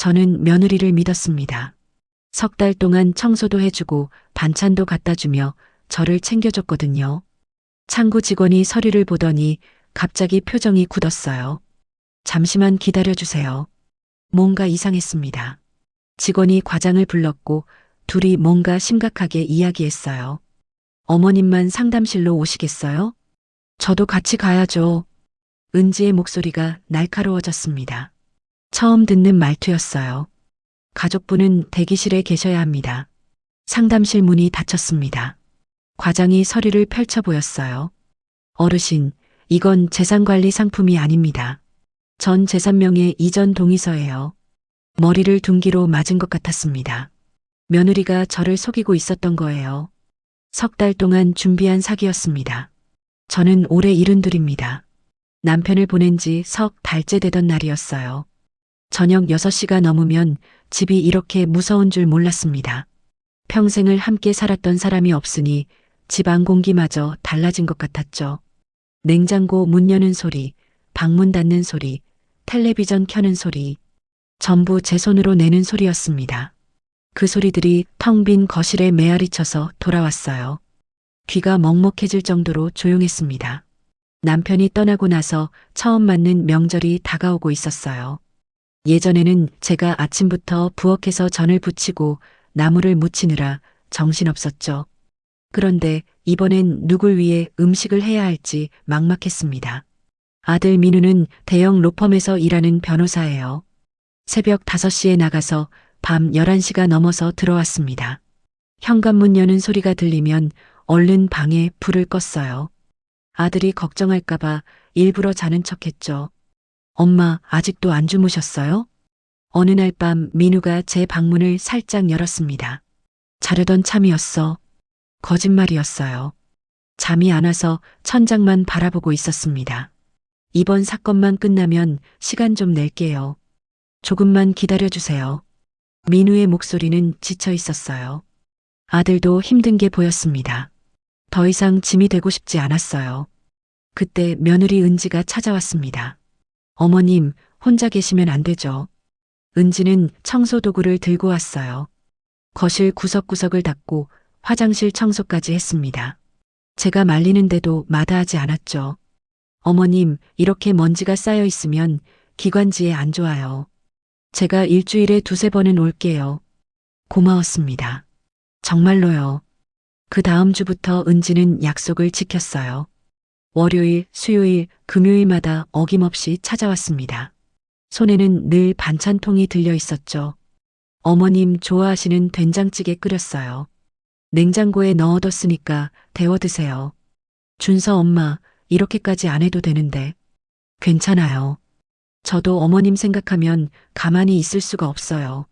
저는 며느리를 믿었습니다. 석 달 동안 청소도 해주고 반찬도 갖다 주며 저를 챙겨줬거든요. 창구 직원이 서류를 보더니 갑자기 표정이 굳었어요. 잠시만 기다려주세요. 뭔가 이상했습니다. 직원이 과장을 불렀고 둘이 뭔가 심각하게 이야기했어요. 어머님만 상담실로 오시겠어요? 저도 같이 가야죠. 은지의 목소리가 날카로워졌습니다. 처음 듣는 말투였어요. 가족분은 대기실에 계셔야 합니다. 상담실 문이 닫혔습니다. 과장이 서류를 펼쳐 보였어요. 어르신, 이건 재산관리 상품이 아닙니다. 전 재산명의 이전 동의서예요. 머리를 둔기로 맞은 것 같았습니다. 며느리가 저를 속이고 있었던 거예요. 석 달 동안 준비한 사기였습니다. 저는 올해 72입니다. 남편을 보낸 지 석 달째 되던 날이었어요. 저녁 6시가 넘으면 집이 이렇게 무서운 줄 몰랐습니다. 평생을 함께 살았던 사람이 없으니 집 안 공기마저 달라진 것 같았죠. 냉장고 문 여는 소리, 방문 닫는 소리, 텔레비전 켜는 소리, 전부 제 손으로 내는 소리였습니다. 그 소리들이 텅 빈 거실에 메아리 쳐서 돌아왔어요. 귀가 먹먹해질 정도로 조용했습니다. 남편이 떠나고 나서 처음 맞는 명절이 다가오고 있었어요. 예전에는 제가 아침부터 부엌에서 전을 부치고 나물을 무치느라 정신없었죠. 그런데 이번엔 누굴 위해 음식을 해야 할지 막막했습니다. 아들 민우는 대형 로펌에서 일하는 변호사예요. 새벽 5시에 나가서 밤 11시가 넘어서 들어왔습니다. 현관문 여는 소리가 들리면 얼른 방에 불을 껐어요. 아들이 걱정할까봐 일부러 자는 척했죠. 엄마, 아직도 안 주무셨어요? 어느 날 밤 민우가 제 방문을 살짝 열었습니다. 자려던 참이었어. 거짓말이었어요. 잠이 안 와서 천장만 바라보고 있었습니다. 이번 사건만 끝나면 시간 좀 낼게요. 조금만 기다려주세요. 민우의 목소리는 지쳐 있었어요. 아들도 힘든 게 보였습니다. 더 이상 짐이 되고 싶지 않았어요. 그때 며느리 은지가 찾아왔습니다. 어머님, 혼자 계시면 안 되죠. 은지는 청소 도구를 들고 왔어요. 거실 구석구석을 닦고 화장실 청소까지 했습니다. 제가 말리는데도 마다하지 않았죠. 어머님, 이렇게 먼지가 쌓여 있으면 기관지에 안 좋아요. 제가 일주일에 2~3번은 올게요. 고마웠습니다. 정말로요. 그 다음 주부터 은지는 약속을 지켰어요. 월요일, 수요일, 금요일마다 어김없이 찾아왔습니다. 손에는 늘 반찬통이 들려 있었죠. 어머님 좋아하시는 된장찌개 끓였어요. 냉장고에 넣어뒀으니까 데워 드세요. 준서 엄마, 이렇게까지 안 해도 되는데. 괜찮아요. 저도 어머님 생각하면 가만히 있을 수가 없어요.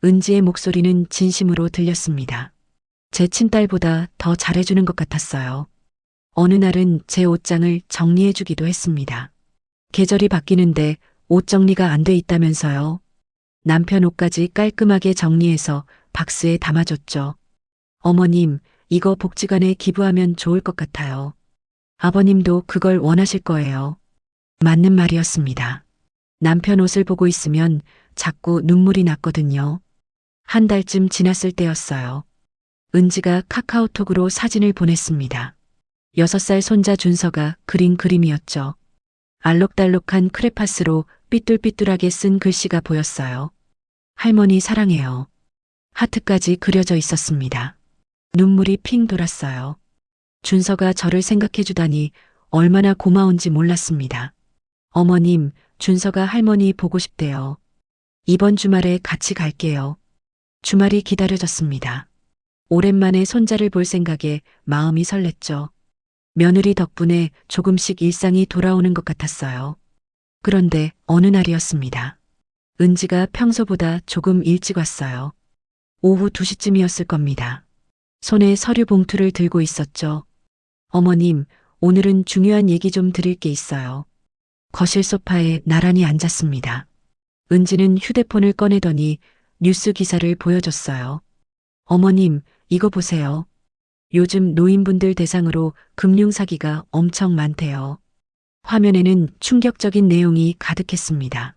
은지의 목소리는 진심으로 들렸습니다. 제 친딸보다 더 잘해주는 것 같았어요. 어느 날은 제 옷장을 정리해주기도 했습니다. 계절이 바뀌는데 옷 정리가 안 돼 있다면서요. 남편 옷까지 깔끔하게 정리해서 박스에 담아줬죠. 어머님, 이거 복지관에 기부하면 좋을 것 같아요. 아버님도 그걸 원하실 거예요. 맞는 말이었습니다. 남편 옷을 보고 있으면 자꾸 눈물이 났거든요. 한 달쯤 지났을 때였어요. 은지가 카카오톡으로 사진을 보냈습니다. 6살 손자 준서가 그린 그림이었죠. 알록달록한 크레파스로 삐뚤삐뚤하게 쓴 글씨가 보였어요. 할머니 사랑해요. 하트까지 그려져 있었습니다. 눈물이 핑 돌았어요. 준서가 저를 생각해주다니 얼마나 고마운지 몰랐습니다. 어머님, 준서가 할머니 보고 싶대요. 이번 주말에 같이 갈게요. 주말이 기다려졌습니다. 오랜만에 손자를 볼 생각에 마음이 설렜죠. 며느리 덕분에 조금씩 일상이 돌아오는 것 같았어요. 그런데 어느 날이었습니다. 은지가 평소보다 조금 일찍 왔어요. 오후 2시쯤이었을 겁니다. 손에 서류 봉투를 들고 있었죠. 어머님, 오늘은 중요한 얘기 좀 드릴 게 있어요. 거실 소파에 나란히 앉았습니다. 은지는 휴대폰을 꺼내더니 뉴스 기사를 보여줬어요. 어머님, 이거 보세요. 요즘 노인분들 대상으로 금융사기가 엄청 많대요. 화면에는 충격적인 내용이 가득했습니다.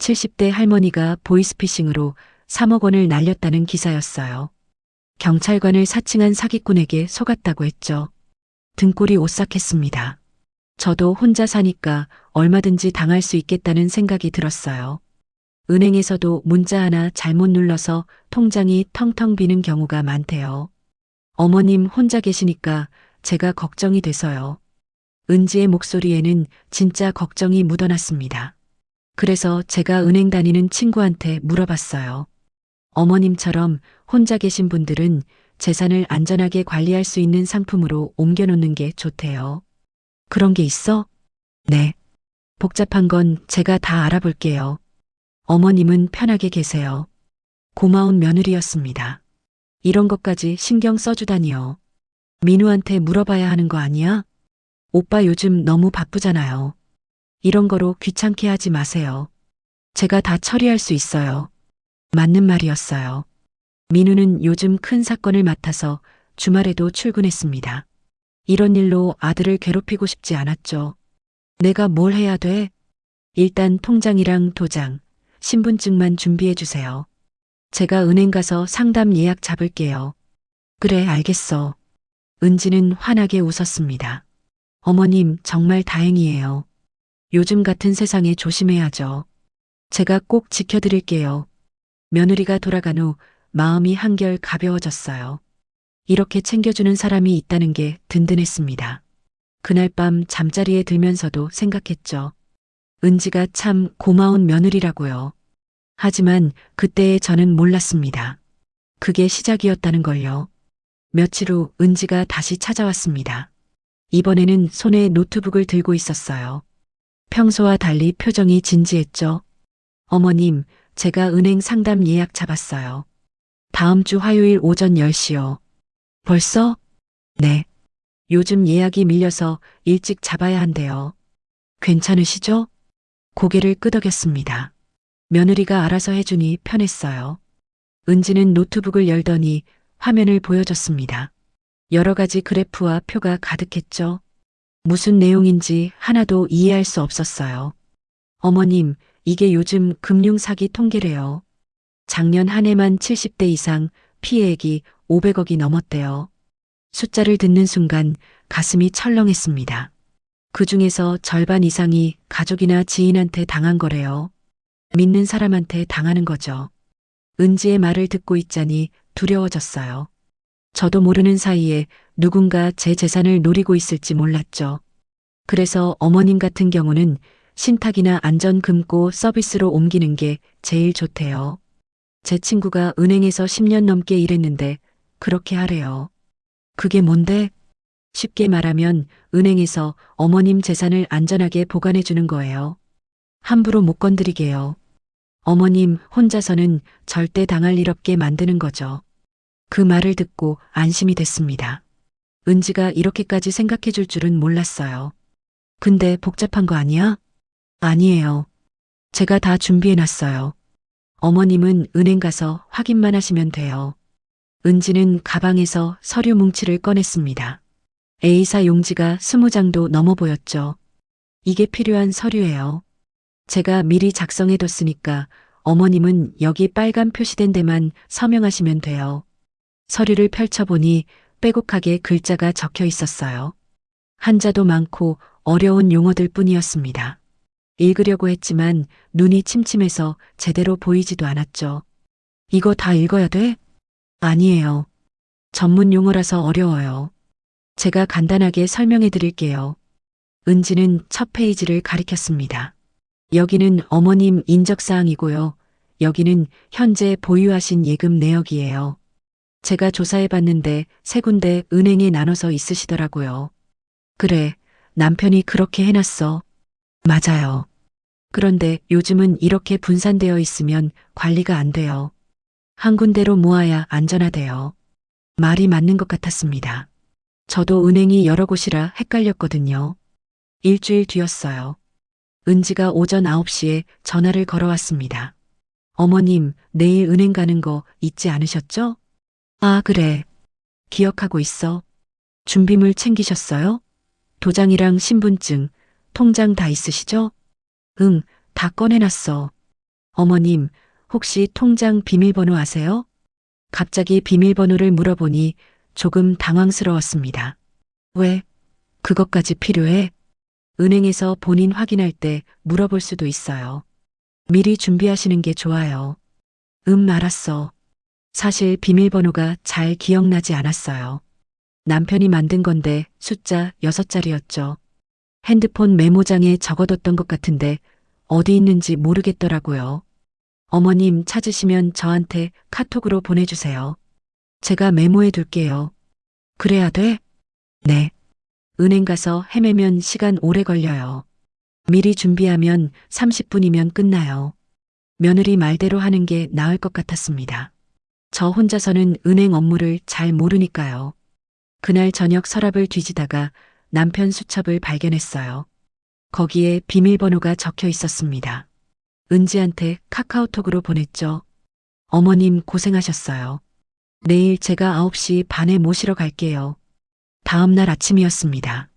70대 할머니가 보이스피싱으로 3억 원을 날렸다는 기사였어요. 경찰관을 사칭한 사기꾼에게 속았다고 했죠. 등골이 오싹했습니다. 저도 혼자 사니까 얼마든지 당할 수 있겠다는 생각이 들었어요. 은행에서도 문자 하나 잘못 눌러서 통장이 텅텅 비는 경우가 많대요. 어머님 혼자 계시니까 제가 걱정이 돼서요. 은지의 목소리에는 진짜 걱정이 묻어났습니다. 그래서 제가 은행 다니는 친구한테 물어봤어요. 어머님처럼 혼자 계신 분들은 재산을 안전하게 관리할 수 있는 상품으로 옮겨놓는 게 좋대요. 그런 게 있어? 네. 복잡한 건 제가 다 알아볼게요. 어머님은 편하게 계세요. 고마운 며느리였습니다. 이런 것까지 신경 써주다니요. 민우한테 물어봐야 하는 거 아니야? 오빠 요즘 너무 바쁘잖아요. 이런 거로 귀찮게 하지 마세요. 제가 다 처리할 수 있어요. 맞는 말이었어요. 민우는 요즘 큰 사건을 맡아서 주말에도 출근했습니다. 이런 일로 아들을 괴롭히고 싶지 않았죠. 내가 뭘 해야 돼? 일단 통장이랑 도장, 신분증만 준비해 주세요. 제가 은행 가서 상담 예약 잡을게요. 그래, 알겠어. 은지는 환하게 웃었습니다. 어머님, 정말 다행이에요. 요즘 같은 세상에 조심해야죠. 제가 꼭 지켜드릴게요. 며느리가 돌아간 후 마음이 한결 가벼워졌어요. 이렇게 챙겨주는 사람이 있다는 게 든든했습니다. 그날 밤 잠자리에 들면서도 생각했죠. 은지가 참 고마운 며느리라고요. 하지만 그때의 저는 몰랐습니다. 그게 시작이었다는 걸요. 며칠 후 은지가 다시 찾아왔습니다. 이번에는 손에 노트북을 들고 있었어요. 평소와 달리 표정이 진지했죠. 어머님, 제가 은행 상담 예약 잡았어요. 다음 주 화요일 오전 10시요. 벌써? 네. 요즘 예약이 밀려서 일찍 잡아야 한대요. 괜찮으시죠? 고개를 끄덕였습니다. 며느리가 알아서 해주니 편했어요. 은지는 노트북을 열더니 화면을 보여줬습니다. 여러 가지 그래프와 표가 가득했죠. 무슨 내용인지 하나도 이해할 수 없었어요. 어머님, 이게 요즘 금융사기 통계래요. 작년 한 해만 70대 이상 피해액이 500억이 넘었대요. 숫자를 듣는 순간 가슴이 철렁했습니다. 그 중에서 절반 이상이 가족이나 지인한테 당한 거래요. 믿는 사람한테 당하는 거죠. 은지의 말을 듣고 있자니 두려워졌어요. 저도 모르는 사이에 누군가 제 재산을 노리고 있을지 몰랐죠. 그래서 어머님 같은 경우는 신탁이나 안전금고 서비스로 옮기는 게 제일 좋대요. 제 친구가 은행에서 10년 넘게 일했는데 그렇게 하래요. 그게 뭔데? 쉽게 말하면 은행에서 어머님 재산을 안전하게 보관해 주는 거예요. 함부로 못 건드리게요. 어머님 혼자서는 절대 당할 일 없게 만드는 거죠. 그 말을 듣고 안심이 됐습니다. 은지가 이렇게까지 생각해 줄 줄은 몰랐어요. 근데 복잡한 거 아니야? 아니에요. 제가 다 준비해 놨어요. 어머님은 은행 가서 확인만 하시면 돼요. 은지는 가방에서 서류 뭉치를 꺼냈습니다. A사 용지가 20장도 넘어 보였죠. 이게 필요한 서류예요. 제가 미리 작성해 뒀으니까 어머님은 여기 빨간 표시된 데만 서명하시면 돼요. 서류를 펼쳐보니 빼곡하게 글자가 적혀 있었어요. 한자도 많고 어려운 용어들 뿐이었습니다. 읽으려고 했지만 눈이 침침해서 제대로 보이지도 않았죠. 이거 다 읽어야 돼? 아니에요. 전문 용어라서 어려워요. 제가 간단하게 설명해 드릴게요. 은지는 첫 페이지를 가리켰습니다. 여기는 어머님 인적사항이고요. 여기는 현재 보유하신 예금 내역이에요. 제가 조사해 봤는데 세 군데 은행에 나눠서 있으시더라고요. 그래, 남편이 그렇게 해놨어. 맞아요. 그런데 요즘은 이렇게 분산되어 있으면 관리가 안 돼요. 한 군데로 모아야 안전하대요. 말이 맞는 것 같았습니다. 저도 은행이 여러 곳이라 헷갈렸거든요. 일주일 뒤였어요. 은지가 오전 9시에 전화를 걸어왔습니다. 어머님, 내일 은행 가는 거 잊지 않으셨죠? 아, 그래. 기억하고 있어. 준비물 챙기셨어요? 도장이랑 신분증, 통장 다 있으시죠? 응, 다 꺼내놨어. 어머님, 혹시 통장 비밀번호 아세요? 갑자기 비밀번호를 물어보니 조금 당황스러웠습니다. 왜? 그것까지 필요해? 은행에서 본인 확인할 때 물어볼 수도 있어요. 미리 준비하시는 게 좋아요. 알았어. 사실 비밀번호가 잘 기억나지 않았어요. 남편이 만든 건데 숫자 6자리였죠. 핸드폰 메모장에 적어뒀던 것 같은데 어디 있는지 모르겠더라고요. 어머님 찾으시면 저한테 카톡으로 보내주세요. 제가 메모해 둘게요. 그래야 돼? 네. 은행 가서 헤매면 시간 오래 걸려요. 미리 준비하면 30분이면 끝나요. 며느리 말대로 하는 게 나을 것 같았습니다. 저 혼자서는 은행 업무를 잘 모르니까요. 그날 저녁 서랍을 뒤지다가 남편 수첩을 발견했어요. 거기에 비밀번호가 적혀 있었습니다. 은지한테 카카오톡으로 보냈죠. 어머님 고생하셨어요. 내일 제가 9시 반에 모시러 갈게요. 다음 날 아침이었습니다.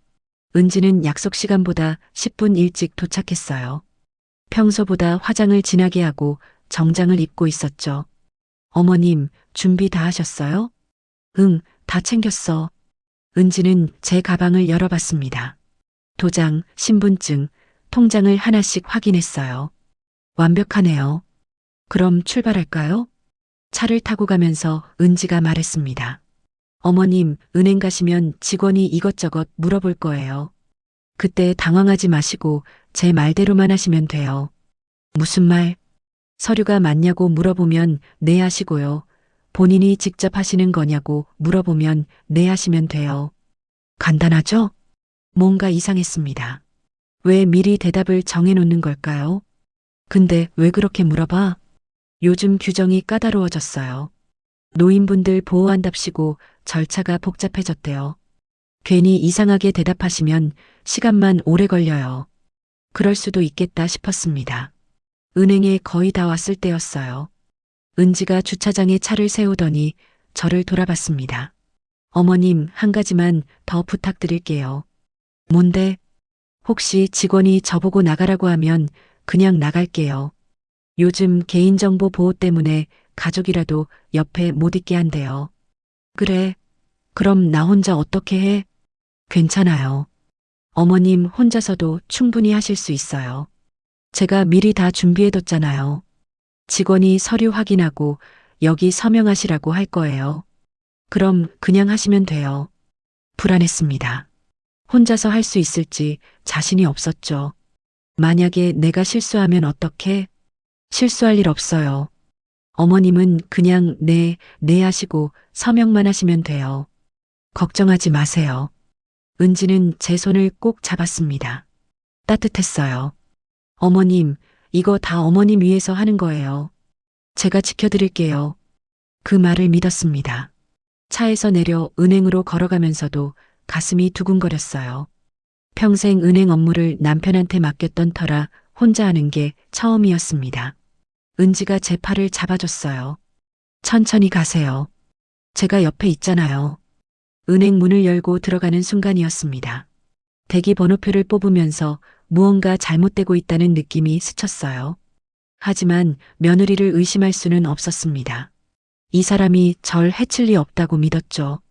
은지는 약속 시간보다 10분 일찍 도착했어요. 평소보다 화장을 진하게 하고 정장을 입고 있었죠. 어머님, 준비 다 하셨어요? 응, 다 챙겼어. 은지는 제 가방을 열어봤습니다. 도장, 신분증, 통장을 하나씩 확인했어요. 완벽하네요. 그럼 출발할까요? 차를 타고 가면서 은지가 말했습니다. 어머님, 은행 가시면 직원이 이것저것 물어볼 거예요. 그때 당황하지 마시고 제 말대로만 하시면 돼요. 무슨 말? 서류가 맞냐고 물어보면 네 하시고요. 본인이 직접 하시는 거냐고 물어보면 네 하시면 돼요. 간단하죠? 뭔가 이상했습니다. 왜 미리 대답을 정해놓는 걸까요? 근데 왜 그렇게 물어봐? 요즘 규정이 까다로워졌어요. 노인분들 보호한답시고 절차가 복잡해졌대요. 괜히 이상하게 대답하시면 시간만 오래 걸려요. 그럴 수도 있겠다 싶었습니다. 은행에 거의 다 왔을 때였어요. 은지가 주차장에 차를 세우더니 저를 돌아봤습니다. 어머님, 한 가지만 더 부탁드릴게요. 뭔데? 혹시 직원이 저보고 나가라고 하면 그냥 나갈게요. 요즘 개인정보 보호 때문에 가족이라도 옆에 못 있게 한대요. 그래. 그럼 나 혼자 어떻게 해? 괜찮아요. 어머님 혼자서도 충분히 하실 수 있어요. 제가 미리 다 준비해뒀잖아요. 직원이 서류 확인하고 여기 서명하시라고 할 거예요. 그럼 그냥 하시면 돼요. 불안했습니다. 혼자서 할 수 있을지 자신이 없었죠. 만약에 내가 실수하면 어떡해? 실수할 일 없어요. 어머님은 그냥 네 하시고 서명만 하시면 돼요. 걱정하지 마세요. 은지는 제 손을 꼭 잡았습니다. 따뜻했어요. 어머님, 이거 다 어머님 위해서 하는 거예요. 제가 지켜드릴게요. 그 말을 믿었습니다. 차에서 내려 은행으로 걸어가면서도 가슴이 두근거렸어요. 평생 은행 업무를 남편한테 맡겼던 터라 혼자 하는 게 처음이었습니다. 은지가 제 팔을 잡아줬어요. 천천히 가세요. 제가 옆에 있잖아요. 은행 문을 열고 들어가는 순간이었습니다. 대기 번호표를 뽑으면서 무언가 잘못되고 있다는 느낌이 스쳤어요. 하지만 며느리를 의심할 수는 없었습니다. 이 사람이 절 해칠 리 없다고 믿었죠.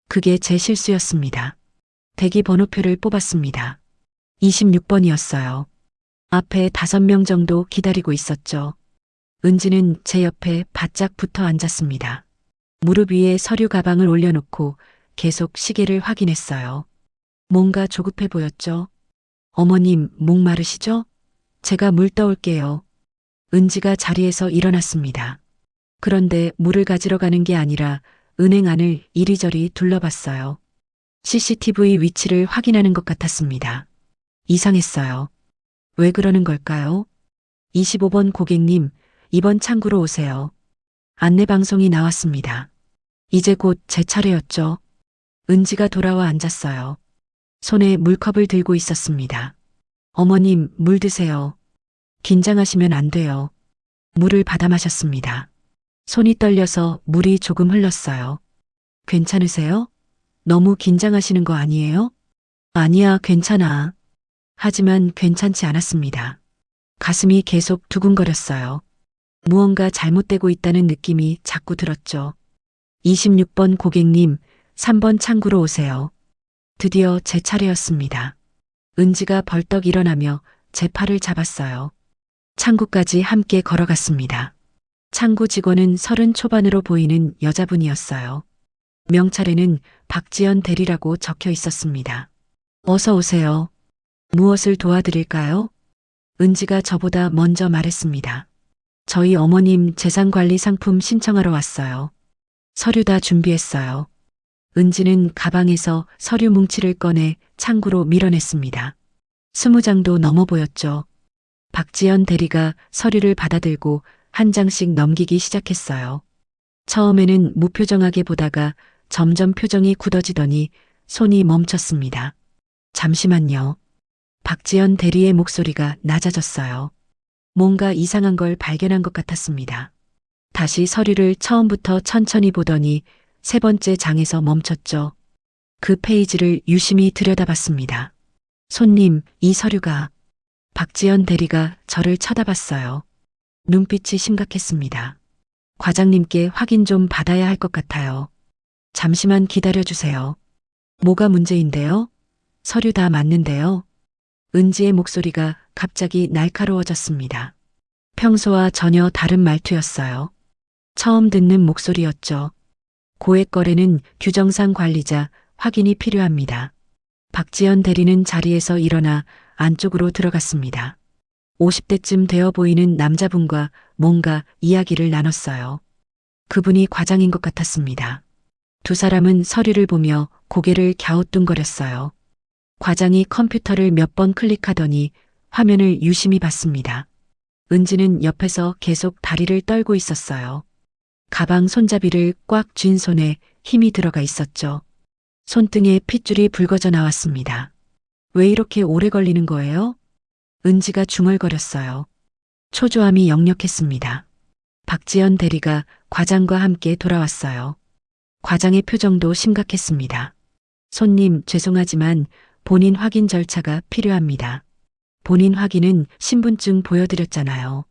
그게 제 실수였습니다. 대기 번호표를 뽑았습니다. 26번이었어요. 앞에 5명 정도 기다리고 있었죠. 은지는 제 옆에 바짝 붙어 앉았습니다. 무릎 위에 서류 가방을 올려놓고 계속 시계를 확인했어요. 뭔가 조급해 보였죠. 어머님, 목마르시죠? 제가 물 떠올게요. 은지가 자리에서 일어났습니다. 그런데 물을 가지러 가는 게 아니라 은행 안을 이리저리 둘러봤어요. CCTV 위치를 확인하는 것 같았습니다. 이상했어요. 왜 그러는 걸까요? 25번 고객님, 이번 창구로 오세요. 안내방송이 나왔습니다. 이제 곧 제 차례였죠. 은지가 돌아와 앉았어요. 손에 물컵을 들고 있었습니다. 어머님, 물 드세요. 긴장하시면 안 돼요. 물을 받아 마셨습니다. 손이 떨려서 물이 조금 흘렀어요. 괜찮으세요? 너무 긴장하시는 거 아니에요? 아니야, 괜찮아. 하지만 괜찮지 않았습니다. 가슴이 계속 두근거렸어요. 무언가 잘못되고 있다는 느낌이 자꾸 들었죠. 26번 고객님, 3번 창구로 오세요. 드디어 제 차례였습니다. 은지가 벌떡 일어나며 제 팔을 잡았어요. 창구까지 함께 걸어갔습니다. 창구 직원은 30 초반으로 보이는 여자분이었어요. 명찰에는 박지연 대리라고 적혀 있었습니다. 어서 오세요. 무엇을 도와드릴까요? 은지가 저보다 먼저 말했습니다. 저희 어머님 재산관리 상품 신청하러 왔어요. 서류 다 준비했어요. 은지는 가방에서 서류 뭉치를 꺼내 창구로 밀어냈습니다. 20장도 넘어 보였죠. 박지연 대리가 서류를 받아들고 한 장씩 넘기기 시작했어요. 처음에는 무표정하게 보다가 점점 표정이 굳어지더니 손이 멈췄습니다. 잠시만요. 박지연 대리의 목소리가 낮아졌어요. 뭔가 이상한 걸 발견한 것 같았습니다. 다시 서류를 처음부터 천천히 보더니 3번째 장에서 멈췄죠. 그 페이지를 유심히 들여다봤습니다. 손님, 이 서류가... 박지연 대리가 저를 쳐다봤어요. 눈빛이 심각했습니다. 과장님께 확인 좀 받아야 할 것 같아요. 잠시만 기다려주세요. 뭐가 문제인데요? 서류 다 맞는데요? 은지의 목소리가 갑자기 날카로워졌습니다. 평소와 전혀 다른 말투였어요. 처음 듣는 목소리였죠. 고액 거래는 규정상 관리자 확인이 필요합니다. 박지연 대리는 자리에서 일어나 안쪽으로 들어갔습니다. 50대쯤 되어 보이는 남자분과 뭔가 이야기를 나눴어요. 그분이 과장인 것 같았습니다. 두 사람은 서류를 보며 고개를 갸우뚱거렸어요. 과장이 컴퓨터를 몇 번 클릭하더니 화면을 유심히 봤습니다. 은지는 옆에서 계속 다리를 떨고 있었어요. 가방 손잡이를 꽉 쥔 손에 힘이 들어가 있었죠. 손등에 핏줄이 붉어져 나왔습니다. 왜 이렇게 오래 걸리는 거예요? 은지가 중얼거렸어요. 초조함이 역력했습니다. 박지연 대리가 과장과 함께 돌아왔어요. 과장의 표정도 심각했습니다. 손님, 죄송하지만 본인 확인 절차가 필요합니다. 본인 확인은 신분증 보여드렸잖아요.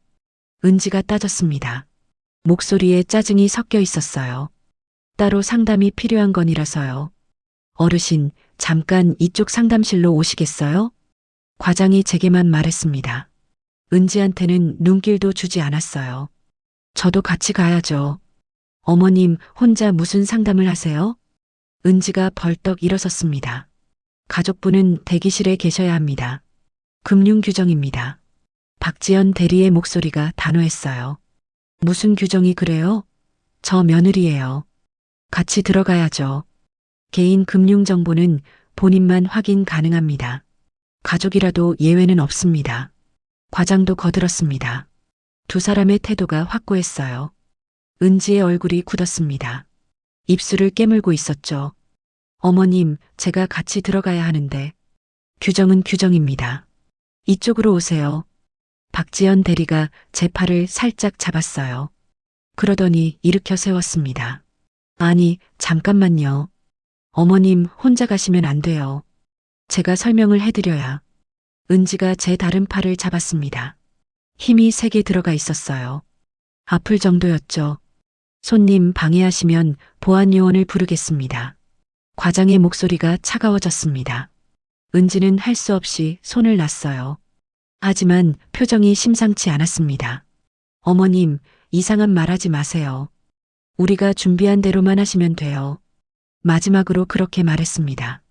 은지가 따졌습니다. 목소리에 짜증이 섞여 있었어요. 따로 상담이 필요한 건이라서요. 어르신, 잠깐 이쪽 상담실로 오시겠어요? 과장이 제게만 말했습니다. 은지한테는 눈길도 주지 않았어요. 저도 같이 가야죠. 어머님, 혼자 무슨 상담을 하세요? 은지가 벌떡 일어섰습니다. 가족분은 대기실에 계셔야 합니다. 금융규정입니다. 박지연 대리의 목소리가 단호했어요. 무슨 규정이 그래요? 저 며느리예요. 같이 들어가야죠. 개인 금융정보는 본인만 확인 가능합니다. 가족이라도 예외는 없습니다. 과장도 거들었습니다. 두 사람의 태도가 확고했어요. 은지의 얼굴이 굳었습니다. 입술을 깨물고 있었죠. 어머님, 제가 같이 들어가야 하는데. 규정은 규정입니다. 이쪽으로 오세요. 박지연 대리가 제 팔을 살짝 잡았어요. 그러더니 일으켜 세웠습니다. 아니, 잠깐만요. 어머님 혼자 가시면 안 돼요. 제가 설명을 해드려야. 은지가 제 다른 팔을 잡았습니다. 힘이 세게 들어가 있었어요. 아플 정도였죠. 손님 방해하시면 보안요원을 부르겠습니다. 과장의 목소리가 차가워졌습니다. 은지는 할 수 없이 손을 놨어요. 하지만 표정이 심상치 않았습니다. 어머님, 이상한 말하지 마세요. 우리가 준비한 대로만 하시면 돼요. 마지막으로 그렇게 말했습니다.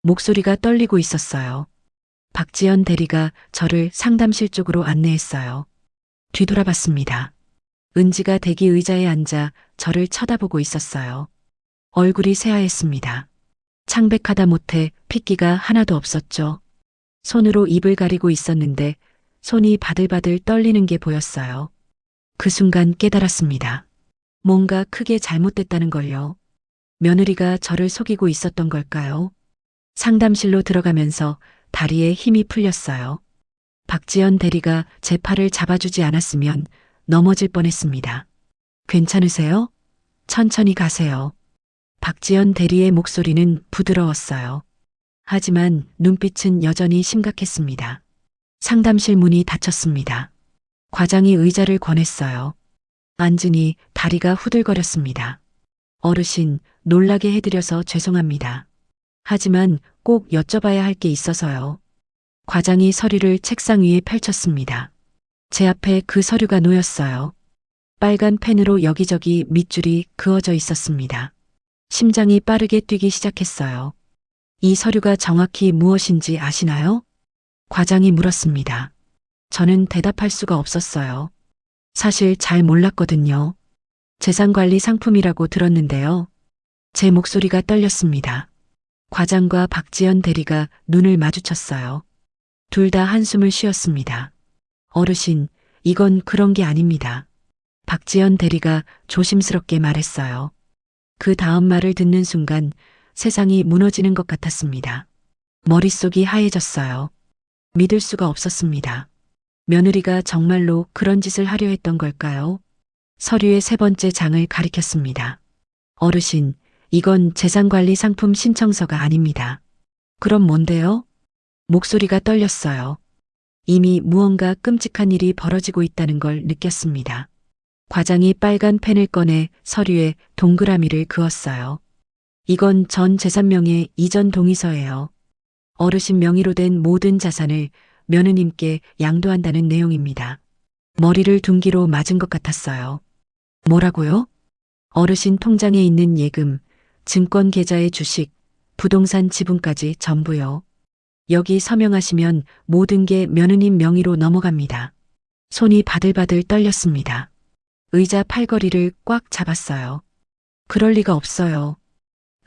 목소리가 떨리고 있었어요. 박지연 대리가 저를 상담실 쪽으로 안내했어요. 뒤돌아봤습니다. 은지가 대기 의자에 앉아 저를 쳐다보고 있었어요. 얼굴이 새하였습니다. 창백하다 못해 핏기가 하나도 없었죠. 손으로 입을 가리고 있었는데 손이 바들바들 떨리는 게 보였어요. 그 순간 깨달았습니다. 뭔가 크게 잘못됐다는 걸요. 며느리가 저를 속이고 있었던 걸까요? 상담실로 들어가면서 다리에 힘이 풀렸어요. 박지연 대리가 제 팔을 잡아주지 않았으면 넘어질 뻔했습니다. 괜찮으세요? 천천히 가세요. 박지연 대리의 목소리는 부드러웠어요. 하지만 눈빛은 여전히 심각했습니다. 상담실 문이 닫혔습니다. 과장이 의자를 권했어요. 앉으니 다리가 후들거렸습니다. 어르신, 놀라게 해드려서 죄송합니다. 하지만 꼭 여쭤봐야 할 게 있어서요. 과장이 서류를 책상 위에 펼쳤습니다. 제 앞에 그 서류가 놓였어요. 빨간 펜으로 여기저기 밑줄이 그어져 있었습니다. 심장이 빠르게 뛰기 시작했어요. 이 서류가 정확히 무엇인지 아시나요? 과장이 물었습니다. 저는 대답할 수가 없었어요. 사실 잘 몰랐거든요. 재산관리 상품이라고 들었는데요. 제 목소리가 떨렸습니다. 과장과 박지연 대리가 눈을 마주쳤어요. 둘 다 한숨을 쉬었습니다. 어르신, 이건 그런 게 아닙니다. 박지연 대리가 조심스럽게 말했어요. 그 다음 말을 듣는 순간 세상이 무너지는 것 같았습니다. 머릿속이 하얘졌어요. 믿을 수가 없었습니다. 며느리가 정말로 그런 짓을 하려 했던 걸까요? 서류의 세 번째 장을 가리켰습니다. 어르신, 이건 재산관리 상품 신청서가 아닙니다. 그럼 뭔데요? 목소리가 떨렸어요. 이미 무언가 끔찍한 일이 벌어지고 있다는 걸 느꼈습니다. 과장이 빨간 펜을 꺼내 서류에 동그라미를 그었어요. 이건 전 재산명의 이전 동의서예요. 어르신 명의로 된 모든 자산을 며느님께 양도한다는 내용입니다. 머리를 둔기로 맞은 것 같았어요. 뭐라고요? 어르신 통장에 있는 예금, 증권 계좌의 주식, 부동산 지분까지 전부요. 여기 서명하시면 모든 게 며느님 명의로 넘어갑니다. 손이 바들바들 떨렸습니다. 의자 팔걸이를 꽉 잡았어요. 그럴 리가 없어요.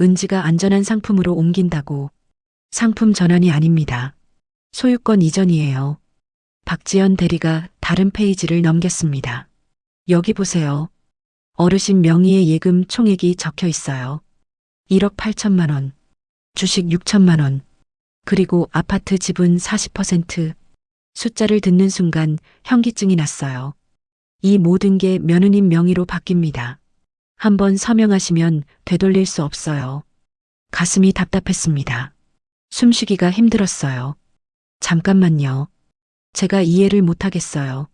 은지가 안전한 상품으로 옮긴다고. 상품 전환이 아닙니다. 소유권 이전이에요. 박지연 대리가 다른 페이지를 넘겼습니다. 여기 보세요. 어르신 명의의 예금 총액이 적혀 있어요. 1억 8천만 원, 주식 6천만 원, 그리고 아파트 지분 40%. 숫자를 듣는 순간 현기증이 났어요. 이 모든 게 며느님 명의로 바뀝니다. 한번 서명하시면 되돌릴 수 없어요. 가슴이 답답했습니다. 숨쉬기가 힘들었어요. 잠깐만요. 제가 이해를 못하겠어요.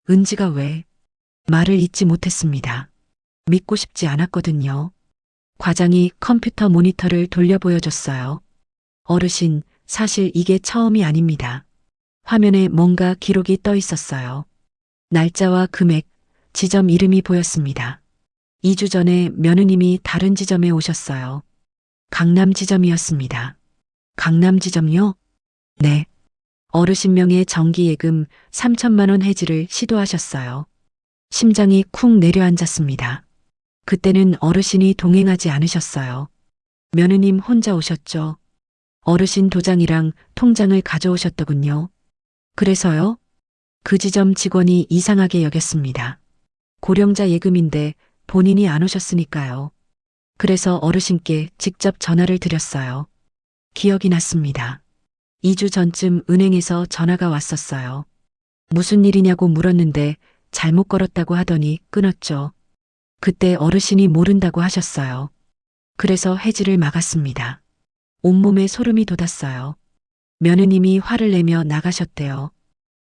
은지가 왜? 말을 잇지 못했습니다. 믿고 싶지 않았거든요. 과장이 컴퓨터 모니터를 돌려 보여줬어요. 어르신, 사실 이게 처음이 아닙니다. 화면에 뭔가 기록이 떠 있었어요. 날짜와 금액, 지점 이름이 보였습니다. 2주 전에 며느님이 다른 지점에 오셨어요. 강남 지점이었습니다. 강남 지점요? 네. 어르신 명의 정기예금 3천만 원 해지를 시도하셨어요. 심장이 쿵 내려앉았습니다. 그때는 어르신이 동행하지 않으셨어요. 며느님 혼자 오셨죠. 어르신 도장이랑 통장을 가져오셨더군요. 그래서요? 그 지점 직원이 이상하게 여겼습니다. 고령자 예금인데 본인이 안 오셨으니까요. 그래서 어르신께 직접 전화를 드렸어요. 기억이 났습니다. 2주 전쯤 은행에서 전화가 왔었어요. 무슨 일이냐고 물었는데 잘못 걸었다고 하더니 끊었죠. 그때 어르신이 모른다고 하셨어요. 그래서 해지를 막았습니다. 온몸에 소름이 돋았어요. 며느님이 화를 내며 나가셨대요.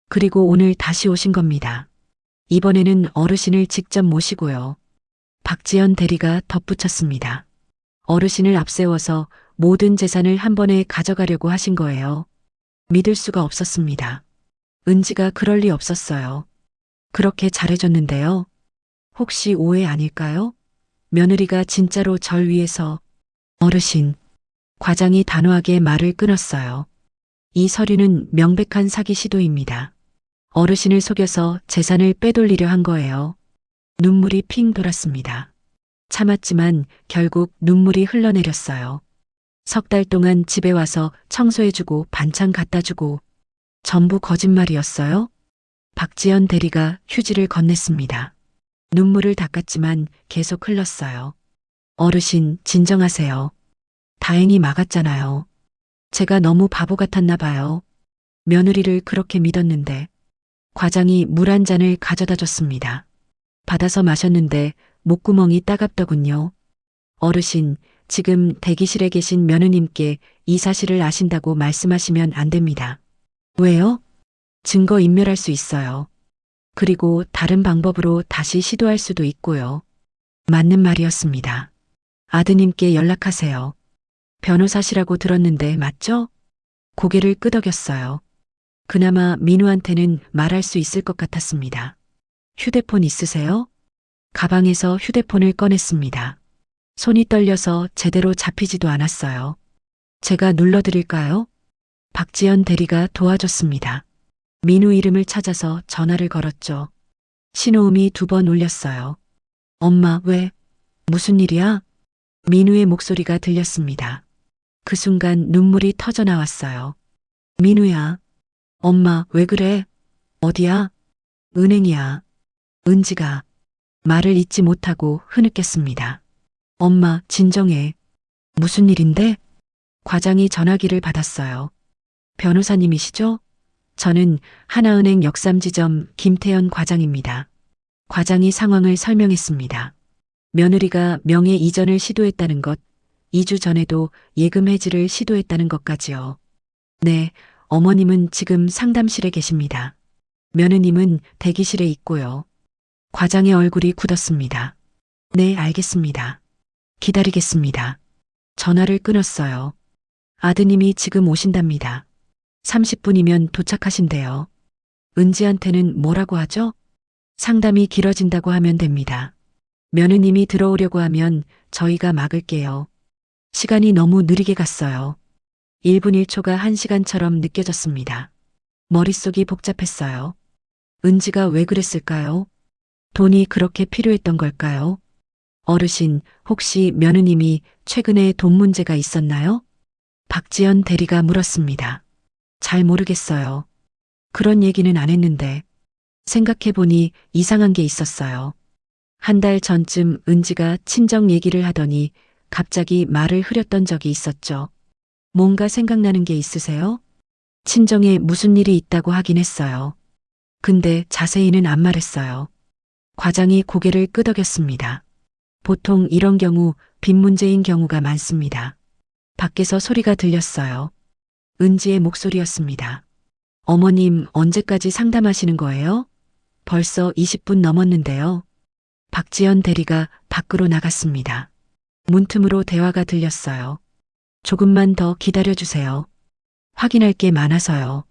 그리고 오늘 다시 오신 겁니다. 이번에는 어르신을 직접 모시고요. 박지연 대리가 덧붙였습니다. 어르신을 앞세워서 모든 재산을 한 번에 가져가려고 하신 거예요. 믿을 수가 없었습니다. 은지가 그럴 리 없었어요. 그렇게 잘해줬는데요. 혹시 오해 아닐까요? 며느리가 진짜로 절 위해서. 어르신. 과장이 단호하게 말을 끊었어요. 이 서류는 명백한 사기 시도입니다. 어르신을 속여서 재산을 빼돌리려 한 거예요. 눈물이 핑 돌았습니다. 참았지만 결국 눈물이 흘러내렸어요. 석 달 동안 집에 와서 청소해주고 반찬 갖다주고 전부 거짓말이었어요? 박지연 대리가 휴지를 건넸습니다. 눈물을 닦았지만 계속 흘렀어요. 어르신, 진정하세요. 다행히 막았잖아요. 제가 너무 바보 같았나 봐요. 며느리를 그렇게 믿었는데. 과장이 물 한 잔을 가져다 줬습니다. 받아서 마셨는데 목구멍이 따갑더군요. 어르신, 지금 대기실에 계신 며느님께 이 사실을 아신다고 말씀하시면 안 됩니다. 왜요? 증거 인멸할 수 있어요. 그리고 다른 방법으로 다시 시도할 수도 있고요. 맞는 말이었습니다. 아드님께 연락하세요. 변호사시라고 들었는데 맞죠? 고개를 끄덕였어요. 그나마 민우한테는 말할 수 있을 것 같았습니다. 휴대폰 있으세요? 가방에서 휴대폰을 꺼냈습니다. 손이 떨려서 제대로 잡히지도 않았어요. 제가 눌러드릴까요? 박지연 대리가 도와줬습니다. 민우 이름을 찾아서 전화를 걸었죠. 신호음이 2번 울렸어요. 엄마, 왜? 무슨 일이야? 민우의 목소리가 들렸습니다. 그 순간 눈물이 터져 나왔어요. 민우야. 엄마, 왜 그래? 어디야? 은행이야. 은지가 말을 잇지 못하고 흐느꼈습니다. 엄마, 진정해. 무슨 일인데? 과장이 전화기를 받았어요. 변호사님이시죠? 저는 하나은행 역삼지점 김태현 과장입니다. 과장이 상황을 설명했습니다. 며느리가 명예 이전을 시도했다는 것, 2주 전에도 예금 해지를 시도했다는 것까지요. 네, 어머님은 지금 상담실에 계십니다. 며느님은 대기실에 있고요. 과장의 얼굴이 굳었습니다. 네, 알겠습니다. 기다리겠습니다. 전화를 끊었어요. 아드님이 지금 오신답니다. 30분이면 도착하신대요. 은지한테는 뭐라고 하죠? 상담이 길어진다고 하면 됩니다. 며느님이 들어오려고 하면 저희가 막을게요. 시간이 너무 느리게 갔어요. 1분 1초가 1시간처럼 느껴졌습니다. 머릿속이 복잡했어요. 은지가 왜 그랬을까요? 돈이 그렇게 필요했던 걸까요? 어르신, 혹시 며느님이 최근에 돈 문제가 있었나요? 박지연 대리가 물었습니다. 잘 모르겠어요. 그런 얘기는 안 했는데 생각해보니 이상한 게 있었어요. 1달 전쯤 은지가 친정 얘기를 하더니 갑자기 말을 흐렸던 적이 있었죠. 뭔가 생각나는 게 있으세요? 친정에 무슨 일이 있다고 하긴 했어요. 근데 자세히는 안 말했어요. 과장이 고개를 끄덕였습니다. 보통 이런 경우 빚 문제인 경우가 많습니다. 밖에서 소리가 들렸어요. 은지의 목소리였습니다. 어머님, 언제까지 상담하시는 거예요? 벌써 20분 넘었는데요. 박지연 대리가 밖으로 나갔습니다. 문틈으로 대화가 들렸어요. 조금만 더 기다려주세요. 확인할 게 많아서요.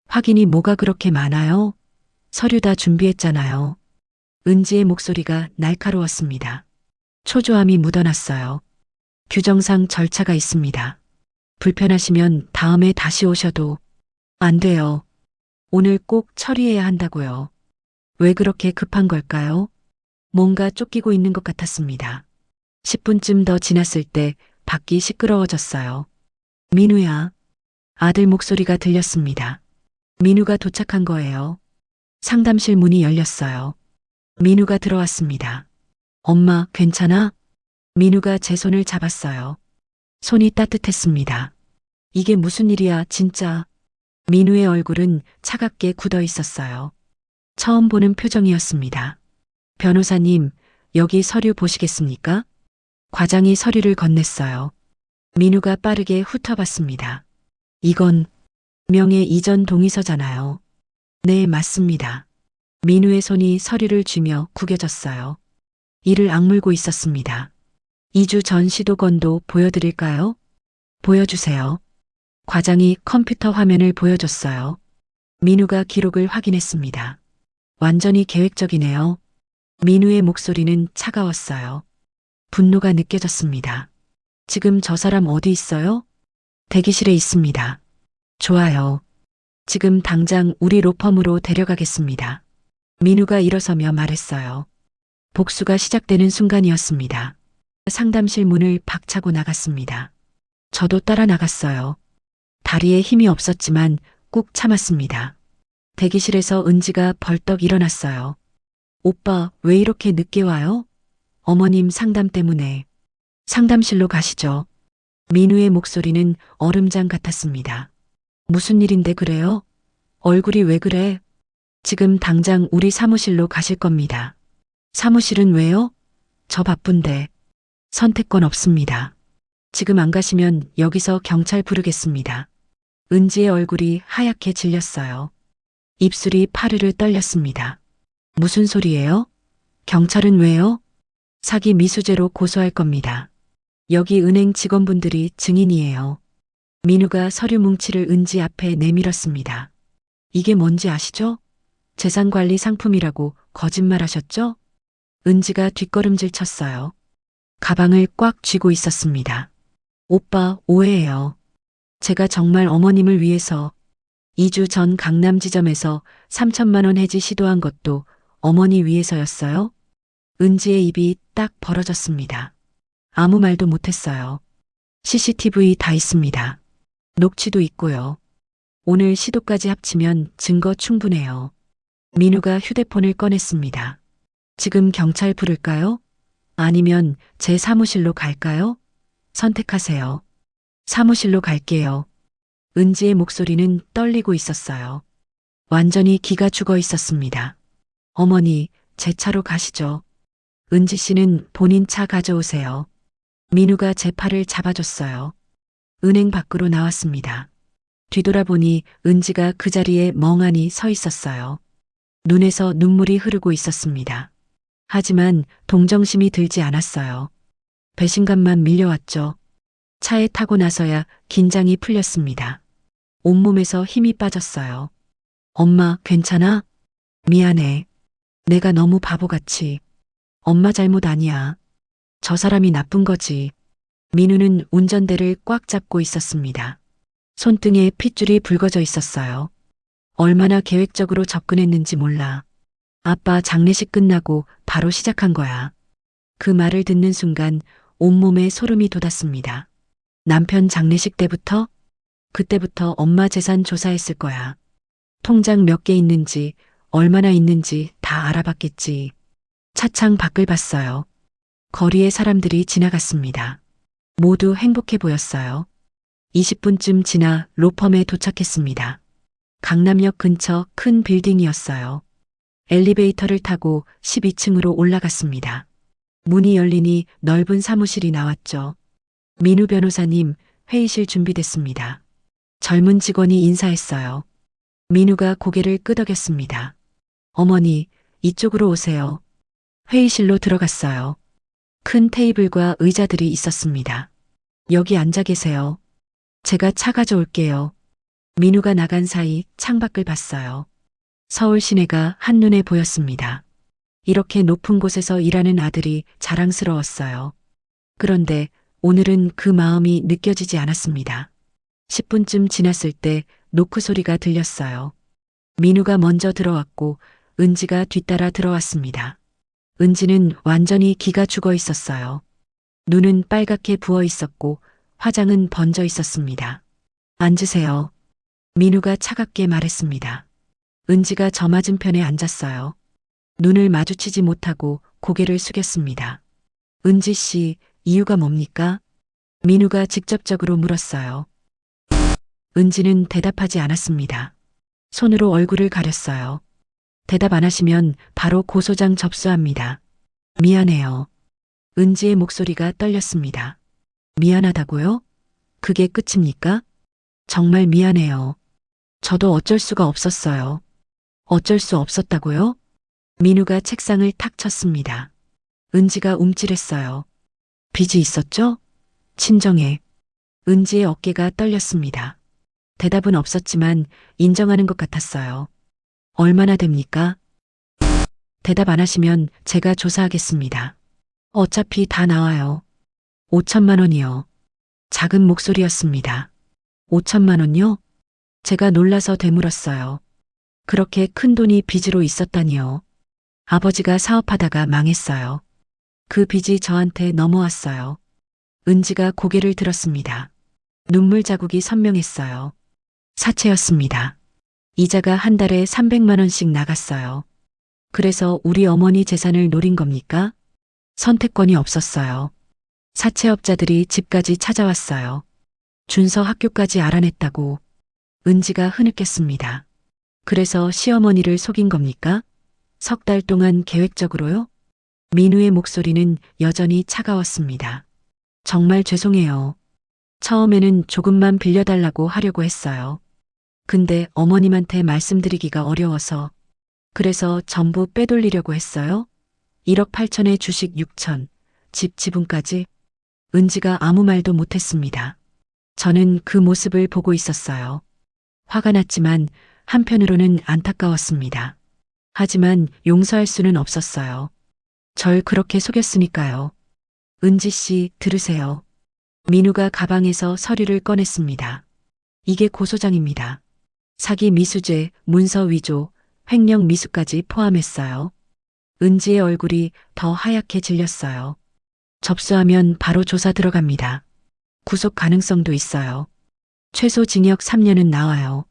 확인이 뭐가 그렇게 많아요? 서류 다 준비했잖아요. 은지의 목소리가 날카로웠습니다. 초조함이 묻어났어요. 규정상 절차가 있습니다. 불편하시면 다음에 다시 오셔도 안 돼요. 오늘 꼭 처리해야 한다고요. 왜 그렇게 급한 걸까요? 뭔가 쫓기고 있는 것 같았습니다. 10분쯤 더 지났을 때 밖이 시끄러워졌어요. 민우야. 아들 목소리가 들렸습니다. 민우가 도착한 거예요. 상담실 문이 열렸어요. 민우가 들어왔습니다. 엄마, 괜찮아? 민우가 제 손을 잡았어요. 손이 따뜻했습니다. 이게 무슨 일이야, 진짜. 민우의 얼굴은 차갑게 굳어 있었어요. 처음 보는 표정이었습니다. 변호사님, 여기 서류 보시겠습니까? 과장이 서류를 건넸어요. 민우가 빠르게 훑어봤습니다. 이건 명예 이전 동의서잖아요. 네, 맞습니다. 민우의 손이 서류를 쥐며 구겨졌어요. 이를 악물고 있었습니다. 2주 전 시도건도 보여드릴까요? 보여주세요. 과장이 컴퓨터 화면을 보여줬어요. 민우가 기록을 확인했습니다. 완전히 계획적이네요. 민우의 목소리는 차가웠어요. 분노가 느껴졌습니다. 지금 저 사람 어디 있어요? 대기실에 있습니다. 좋아요. 지금 당장 우리 로펌으로 데려가겠습니다. 민우가 일어서며 말했어요. 복수가 시작되는 순간이었습니다. 상담실 문을 박차고 나갔습니다. 저도 따라 나갔어요. 다리에 힘이 없었지만 꾹 참았습니다. 대기실에서 은지가 벌떡 일어났어요. 오빠, 왜 이렇게 늦게 와요? 어머님 상담 때문에. 상담실로 가시죠. 민우의 목소리는 얼음장 같았습니다. 무슨 일인데 그래요? 얼굴이 왜 그래? 지금 당장 우리 사무실로 가실 겁니다. 사무실은 왜요? 저 바쁜데. 선택권 없습니다. 지금 안 가시면 여기서 경찰 부르겠습니다. 은지의 얼굴이 하얗게 질렸어요. 입술이 파르르 떨렸습니다. 무슨 소리예요? 경찰은 왜요? 사기 미수죄로 고소할 겁니다. 여기 은행 직원분들이 증인이에요. 민우가 서류 뭉치를 은지 앞에 내밀었습니다. 이게 뭔지 아시죠? 재산관리 상품이라고 거짓말하셨죠? 은지가 뒷걸음질 쳤어요. 가방을 꽉 쥐고 있었습니다. 오빠, 오해예요. 제가 정말 어머님을 위해서 2주 전 강남 지점에서 3천만 원 해지 시도한 것도 어머니 위해서였어요. 은지의 입이 딱 벌어졌습니다. 아무 말도 못했어요. CCTV 다 있습니다. 녹취도 있고요. 오늘 시도까지 합치면 증거 충분해요. 민우가 휴대폰을 꺼냈습니다. 지금 경찰 부를까요? 아니면 제 사무실로 갈까요? 선택하세요. 사무실로 갈게요. 은지의 목소리는 떨리고 있었어요. 완전히 기가 죽어 있었습니다. 어머니, 제 차로 가시죠. 은지 씨는 본인 차 가져오세요. 민우가 제 팔을 잡아줬어요. 은행 밖으로 나왔습니다. 뒤돌아보니 은지가 그 자리에 멍하니 서 있었어요. 눈에서 눈물이 흐르고 있었습니다. 하지만 동정심이 들지 않았어요. 배신감만 밀려왔죠. 차에 타고 나서야 긴장이 풀렸습니다. 온몸에서 힘이 빠졌어요. 엄마, 괜찮아? 미안해. 내가 너무 바보같이. 엄마 잘못 아니야. 저 사람이 나쁜 거지. 민우는 운전대를 꽉 잡고 있었습니다. 손등에 핏줄이 붉어져 있었어요. 얼마나 계획적으로 접근했는지 몰라. 아빠 장례식 끝나고 바로 시작한 거야. 그 말을 듣는 순간 온몸에 소름이 돋았습니다. 남편 장례식 때부터? 그때부터 엄마 재산 조사했을 거야. 통장 몇 개 있는지, 얼마나 있는지 다 알아봤겠지. 차창 밖을 봤어요. 거리에 사람들이 지나갔습니다. 모두 행복해 보였어요. 20분쯤 지나 로펌에 도착했습니다. 강남역 근처 큰 빌딩이었어요. 엘리베이터를 타고 12층으로 올라갔습니다. 문이 열리니 넓은 사무실이 나왔죠. 민우 변호사님, 회의실 준비됐습니다. 젊은 직원이 인사했어요. 민우가 고개를 끄덕였습니다. 어머니, 이쪽으로 오세요. 회의실로 들어갔어요. 큰 테이블과 의자들이 있었습니다. 여기 앉아 계세요. 제가 차 가져올게요. 민우가 나간 사이 창밖을 봤어요. 서울 시내가 한눈에 보였습니다. 이렇게 높은 곳에서 일하는 아들이 자랑스러웠어요. 그런데 오늘은 그 마음이 느껴지지 않았습니다. 10분쯤 지났을 때 노크 소리가 들렸어요. 민우가 먼저 들어왔고 은지가 뒤따라 들어왔습니다. 은지는 완전히 기가 죽어 있었어요. 눈은 빨갛게 부어 있었고 화장은 번져 있었습니다. 앉으세요. 민우가 차갑게 말했습니다. 은지가 저 맞은편에 앉았어요. 눈을 마주치지 못하고 고개를 숙였습니다. 은지 씨, 이유가 뭡니까? 민우가 직접적으로 물었어요. 은지는 대답하지 않았습니다. 손으로 얼굴을 가렸어요. 대답 안 하시면 바로 고소장 접수합니다. 미안해요. 은지의 목소리가 떨렸습니다. 미안하다고요? 그게 끝입니까? 정말 미안해요. 저도 어쩔 수가 없었어요. 어쩔 수 없었다고요? 민우가 책상을 탁 쳤습니다. 은지가 움찔했어요. 빚이 있었죠? 친정에. 은지의 어깨가 떨렸습니다. 대답은 없었지만 인정하는 것 같았어요. 얼마나 됩니까? 대답 안 하시면 제가 조사하겠습니다. 어차피 다 나와요. 5천만 원이요. 작은 목소리였습니다. 5천만 원요? 제가 놀라서 되물었어요. 그렇게 큰 돈이 빚으로 있었다니요. 아버지가 사업하다가 망했어요. 그 빚이 저한테 넘어왔어요. 은지가 고개를 들었습니다. 눈물 자국이 선명했어요. 사채였습니다. 이자가 한 달에 300만 원씩 나갔어요. 그래서 우리 어머니 재산을 노린 겁니까? 선택권이 없었어요. 사채업자들이 집까지 찾아왔어요. 준서 학교까지 알아냈다고. 은지가 흐느꼈습니다. 그래서 시어머니를 속인 겁니까? 석 달 동안 계획적으로요? 민우의 목소리는 여전히 차가웠습니다. 정말 죄송해요. 처음에는 조금만 빌려달라고 하려고 했어요. 근데 어머님한테 말씀드리기가 어려워서 그래서 전부 빼돌리려고 했어요? 1억 8천에 주식 6천, 집 지분까지. 은지가 아무 말도 못했습니다. 저는 그 모습을 보고 있었어요. 화가 났지만 한편으로는 안타까웠습니다. 하지만 용서할 수는 없었어요. 절 그렇게 속였으니까요. 은지 씨, 들으세요. 민우가 가방에서 서류를 꺼냈습니다. 이게 고소장입니다. 사기 미수죄, 문서 위조, 횡령 미수까지 포함했어요. 은지의 얼굴이 더 하얗게 질렸어요. 접수하면 바로 조사 들어갑니다. 구속 가능성도 있어요. 최소 징역 3년은 나와요.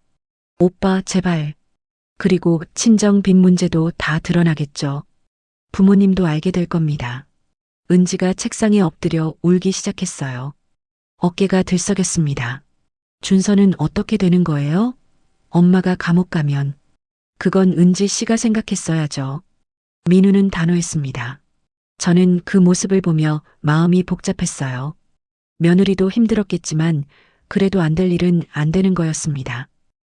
오빠, 제발. 그리고 친정 빚 문제도 다 드러나겠죠. 부모님도 알게 될 겁니다. 은지가 책상에 엎드려 울기 시작했어요. 어깨가 들썩였습니다. 준서는 어떻게 되는 거예요? 엄마가 감옥 가면. 그건 은지 씨가 생각했어야죠. 민우는 단호했습니다. 저는 그 모습을 보며 마음이 복잡했어요. 며느리도 힘들었겠지만 그래도 안 될 일은 안 되는 거였습니다.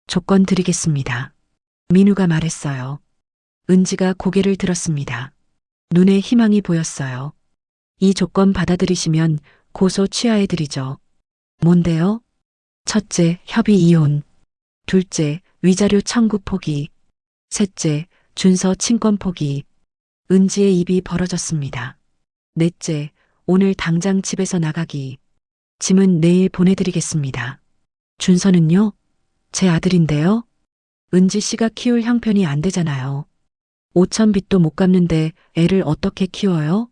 조건 드리겠습니다. 민우가 말했어요. 은지가 고개를 들었습니다. 눈에 희망이 보였어요. 이 조건 받아들이시면 고소 취하해드리죠. 뭔데요? 첫째, 협의 이혼. 둘째, 위자료 청구 포기. 셋째, 준서 친권 포기. 은지의 입이 벌어졌습니다. 넷째, 오늘 당장 집에서 나가기. 짐은 내일 보내드리겠습니다. 준서는요? 제 아들인데요? 은지 씨가 키울 형편이 안 되잖아요. 5천 빚도 못 갚는데 애를 어떻게 키워요?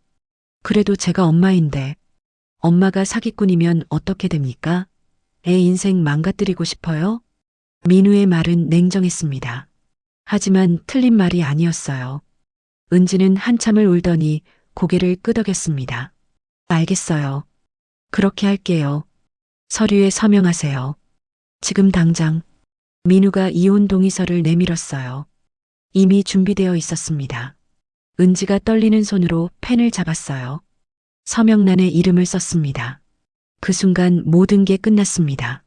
그래도 제가 엄마인데. 엄마가 사기꾼이면 어떻게 됩니까? 애 인생 망가뜨리고 싶어요? 민우의 말은 냉정했습니다. 하지만 틀린 말이 아니었어요. 은지는 한참을 울더니 고개를 끄덕였습니다. 알겠어요. 그렇게 할게요. 서류에 서명하세요. 지금 당장. 민우가 이혼 동의서를 내밀었어요. 이미 준비되어 있었습니다. 은지가 떨리는 손으로 펜을 잡았어요. 서명란에 이름을 썼습니다. 그 순간 모든 게 끝났습니다.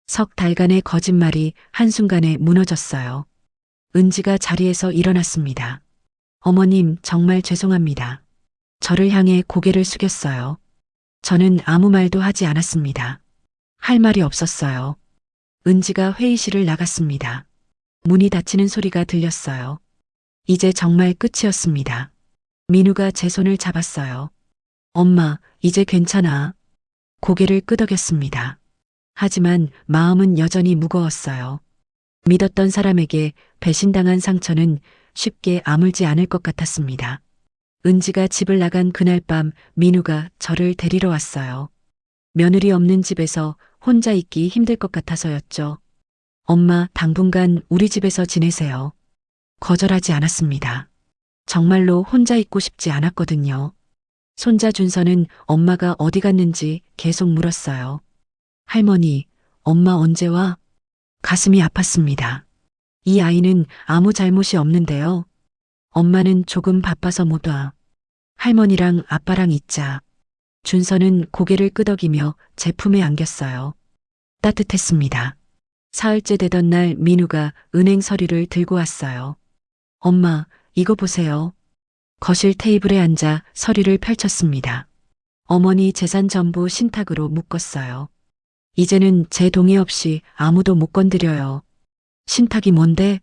석 달간의 거짓말이 한순간에 무너졌어요. 은지가 자리에서 일어났습니다. 어머님, 정말 죄송합니다. 저를 향해 고개를 숙였어요. 저는 아무 말도 하지 않았습니다. 할 말이 없었어요. 은지가 회의실을 나갔습니다. 문이 닫히는 소리가 들렸어요. 이제 정말 끝이었습니다. 민우가 제 손을 잡았어요. 엄마, 이제 괜찮아. 고개를 끄덕였습니다. 하지만 마음은 여전히 무거웠어요. 믿었던 사람에게 배신당한 상처는 쉽게 아물지 않을 것 같았습니다. 은지가 집을 나간 그날 밤 민우가 저를 데리러 왔어요. 며느리 없는 집에서 혼자 있기 힘들 것 같아서였죠. 엄마, 당분간 우리 집에서 지내세요. 거절하지 않았습니다. 정말로 혼자 있고 싶지 않았거든요. 손자 준서는 엄마가 어디 갔는지 계속 물었어요. 할머니, 엄마 언제 와? 가슴이 아팠습니다. 이 아이는 아무 잘못이 없는데요. 엄마는 조금 바빠서 못 와. 할머니랑 아빠랑 있자. 준서는 고개를 끄덕이며 제 품에 안겼어요. 따뜻했습니다. 사흘째 되던 날 민우가 은행 서류를 들고 왔어요. 엄마, 이거 보세요. 거실 테이블에 앉아 서류를 펼쳤습니다. 어머니 재산 전부 신탁으로 묶었어요. 이제는 제 동의 없이 아무도 못 건드려요. 신탁이 뭔데?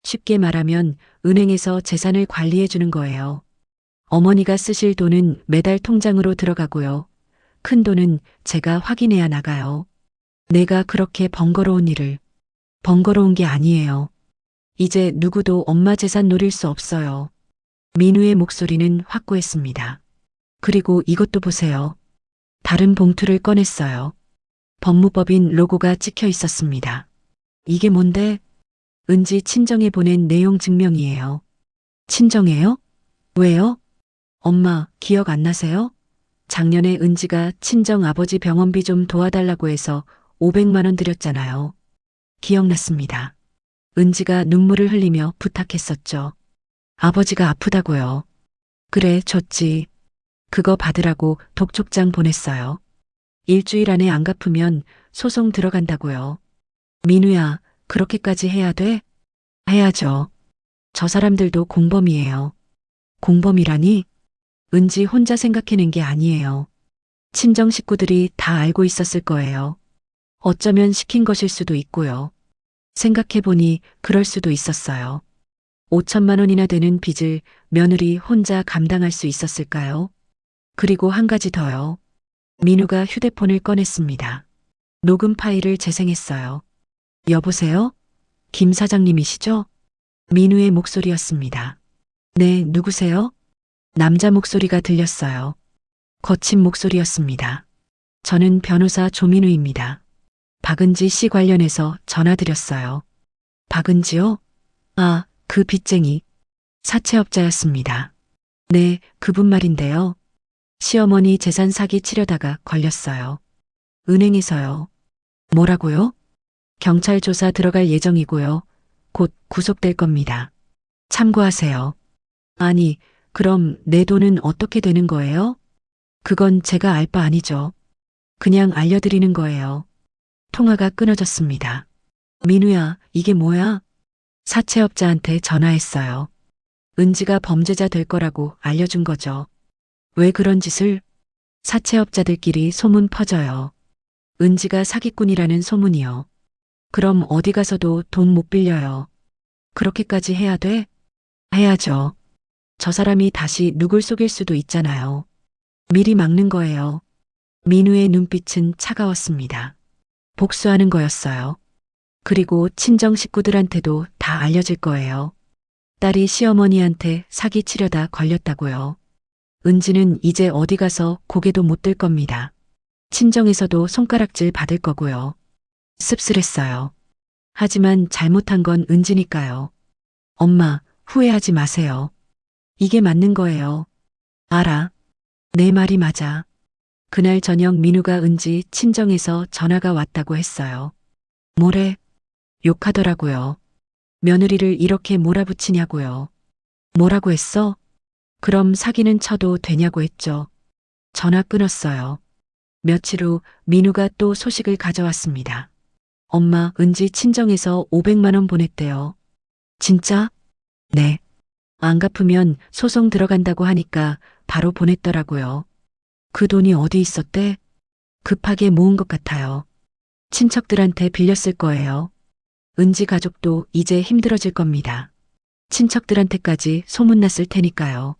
쉽게 말하면 은행에서 재산을 관리해 주는 거예요. 어머니가 쓰실 돈은 매달 통장으로 들어가고요. 큰 돈은 제가 확인해야 나가요. 내가 그렇게 번거로운 일을. 번거로운 게 아니에요. 이제 누구도 엄마 재산 노릴 수 없어요. 민우의 목소리는 확고했습니다. 그리고 이것도 보세요. 다른 봉투를 꺼냈어요. 법무법인 로고가 찍혀 있었습니다. 이게 뭔데? 은지 친정에 보낸 내용 증명이에요. 친정에요? 왜요? 엄마, 기억 안 나세요? 작년에 은지가 친정 아버지 병원비 좀 도와달라고 해서 500만 원 드렸잖아요. 기억났습니다. 은지가 눈물을 흘리며 부탁했었죠. 아버지가 아프다고요. 그래, 줬지. 그거 받으라고 독촉장 보냈어요. 일주일 안에 안 갚으면 소송 들어간다고요. 민우야, 그렇게까지 해야 돼? 해야죠. 저 사람들도 공범이에요. 공범이라니? 은지 혼자 생각해낸 게 아니에요. 친정 식구들이 다 알고 있었을 거예요. 어쩌면 시킨 것일 수도 있고요. 생각해보니 그럴 수도 있었어요. 5천만 원이나 되는 빚을 며느리 혼자 감당할 수 있었을까요? 그리고 한 가지 더요. 민우가 휴대폰을 꺼냈습니다. 녹음 파일을 재생했어요. 여보세요? 김 사장님이시죠? 민우의 목소리였습니다. 네, 누구세요? 남자 목소리가 들렸어요. 거친 목소리였습니다. 저는 변호사 조민우입니다. 박은지 씨 관련해서 전화드렸어요. 박은지요? 아, 그 빚쟁이. 사채업자였습니다. 네, 그분 말인데요. 시어머니 재산 사기 치려다가 걸렸어요. 은행에서요. 뭐라고요? 경찰 조사 들어갈 예정이고요. 곧 구속될 겁니다. 참고하세요. 아니, 그럼 내 돈은 어떻게 되는 거예요? 그건 제가 알 바 아니죠. 그냥 알려드리는 거예요. 통화가 끊어졌습니다. 민우야, 이게 뭐야? 사채업자한테 전화했어요. 은지가 범죄자 될 거라고 알려준 거죠. 왜 그런 짓을? 사채업자들끼리 소문 퍼져요. 은지가 사기꾼이라는 소문이요. 그럼 어디 가서도 돈 못 빌려요. 그렇게까지 해야 돼? 해야죠. 저 사람이 다시 누굴 속일 수도 있잖아요. 미리 막는 거예요. 민우의 눈빛은 차가웠습니다. 복수하는 거였어요. 그리고 친정 식구들한테도 다 알려질 거예요. 딸이 시어머니한테 사기치려다 걸렸다고요. 은지는 이제 어디 가서 고개도 못 들 겁니다. 친정에서도 손가락질 받을 거고요. 씁쓸했어요. 하지만 잘못한 건 은지니까요. 엄마, 후회하지 마세요. 이게 맞는 거예요. 알아. 내 말이 맞아. 그날 저녁 민우가 은지 친정에서 전화가 왔다고 했어요. 뭐래? 욕하더라고요. 며느리를 이렇게 몰아붙이냐고요. 뭐라고 했어? 그럼 사기는 쳐도 되냐고 했죠. 전화 끊었어요. 며칠 후 민우가 또 소식을 가져왔습니다. 엄마, 은지 친정에서 500만 원 보냈대요. 진짜? 네. 안 갚으면 소송 들어간다고 하니까 바로 보냈더라고요. 그 돈이 어디 있었대? 급하게 모은 것 같아요. 친척들한테 빌렸을 거예요. 은지 가족도 이제 힘들어질 겁니다. 친척들한테까지 소문났을 테니까요.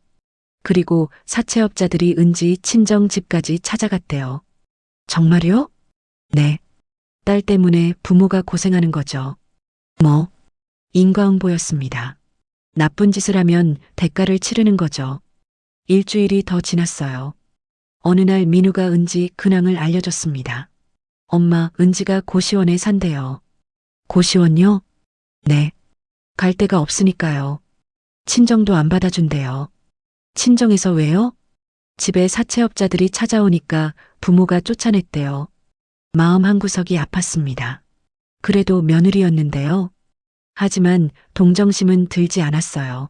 그리고 사채업자들이 은지 친정 집까지 찾아갔대요. 정말요? 네. 딸 때문에 부모가 고생하는 거죠. 뭐? 인과응보였습니다. 나쁜 짓을 하면 대가를 치르는 거죠. 일주일이 더 지났어요. 어느 날 민우가 은지 근황을 알려줬습니다. 엄마, 은지가 고시원에 산대요. 고시원요? 네. 갈 데가 없으니까요. 친정도 안 받아준대요. 친정에서 왜요? 집에 사채업자들이 찾아오니까 부모가 쫓아냈대요. 마음 한구석이 아팠습니다. 그래도 며느리였는데요. 하지만 동정심은 들지 않았어요.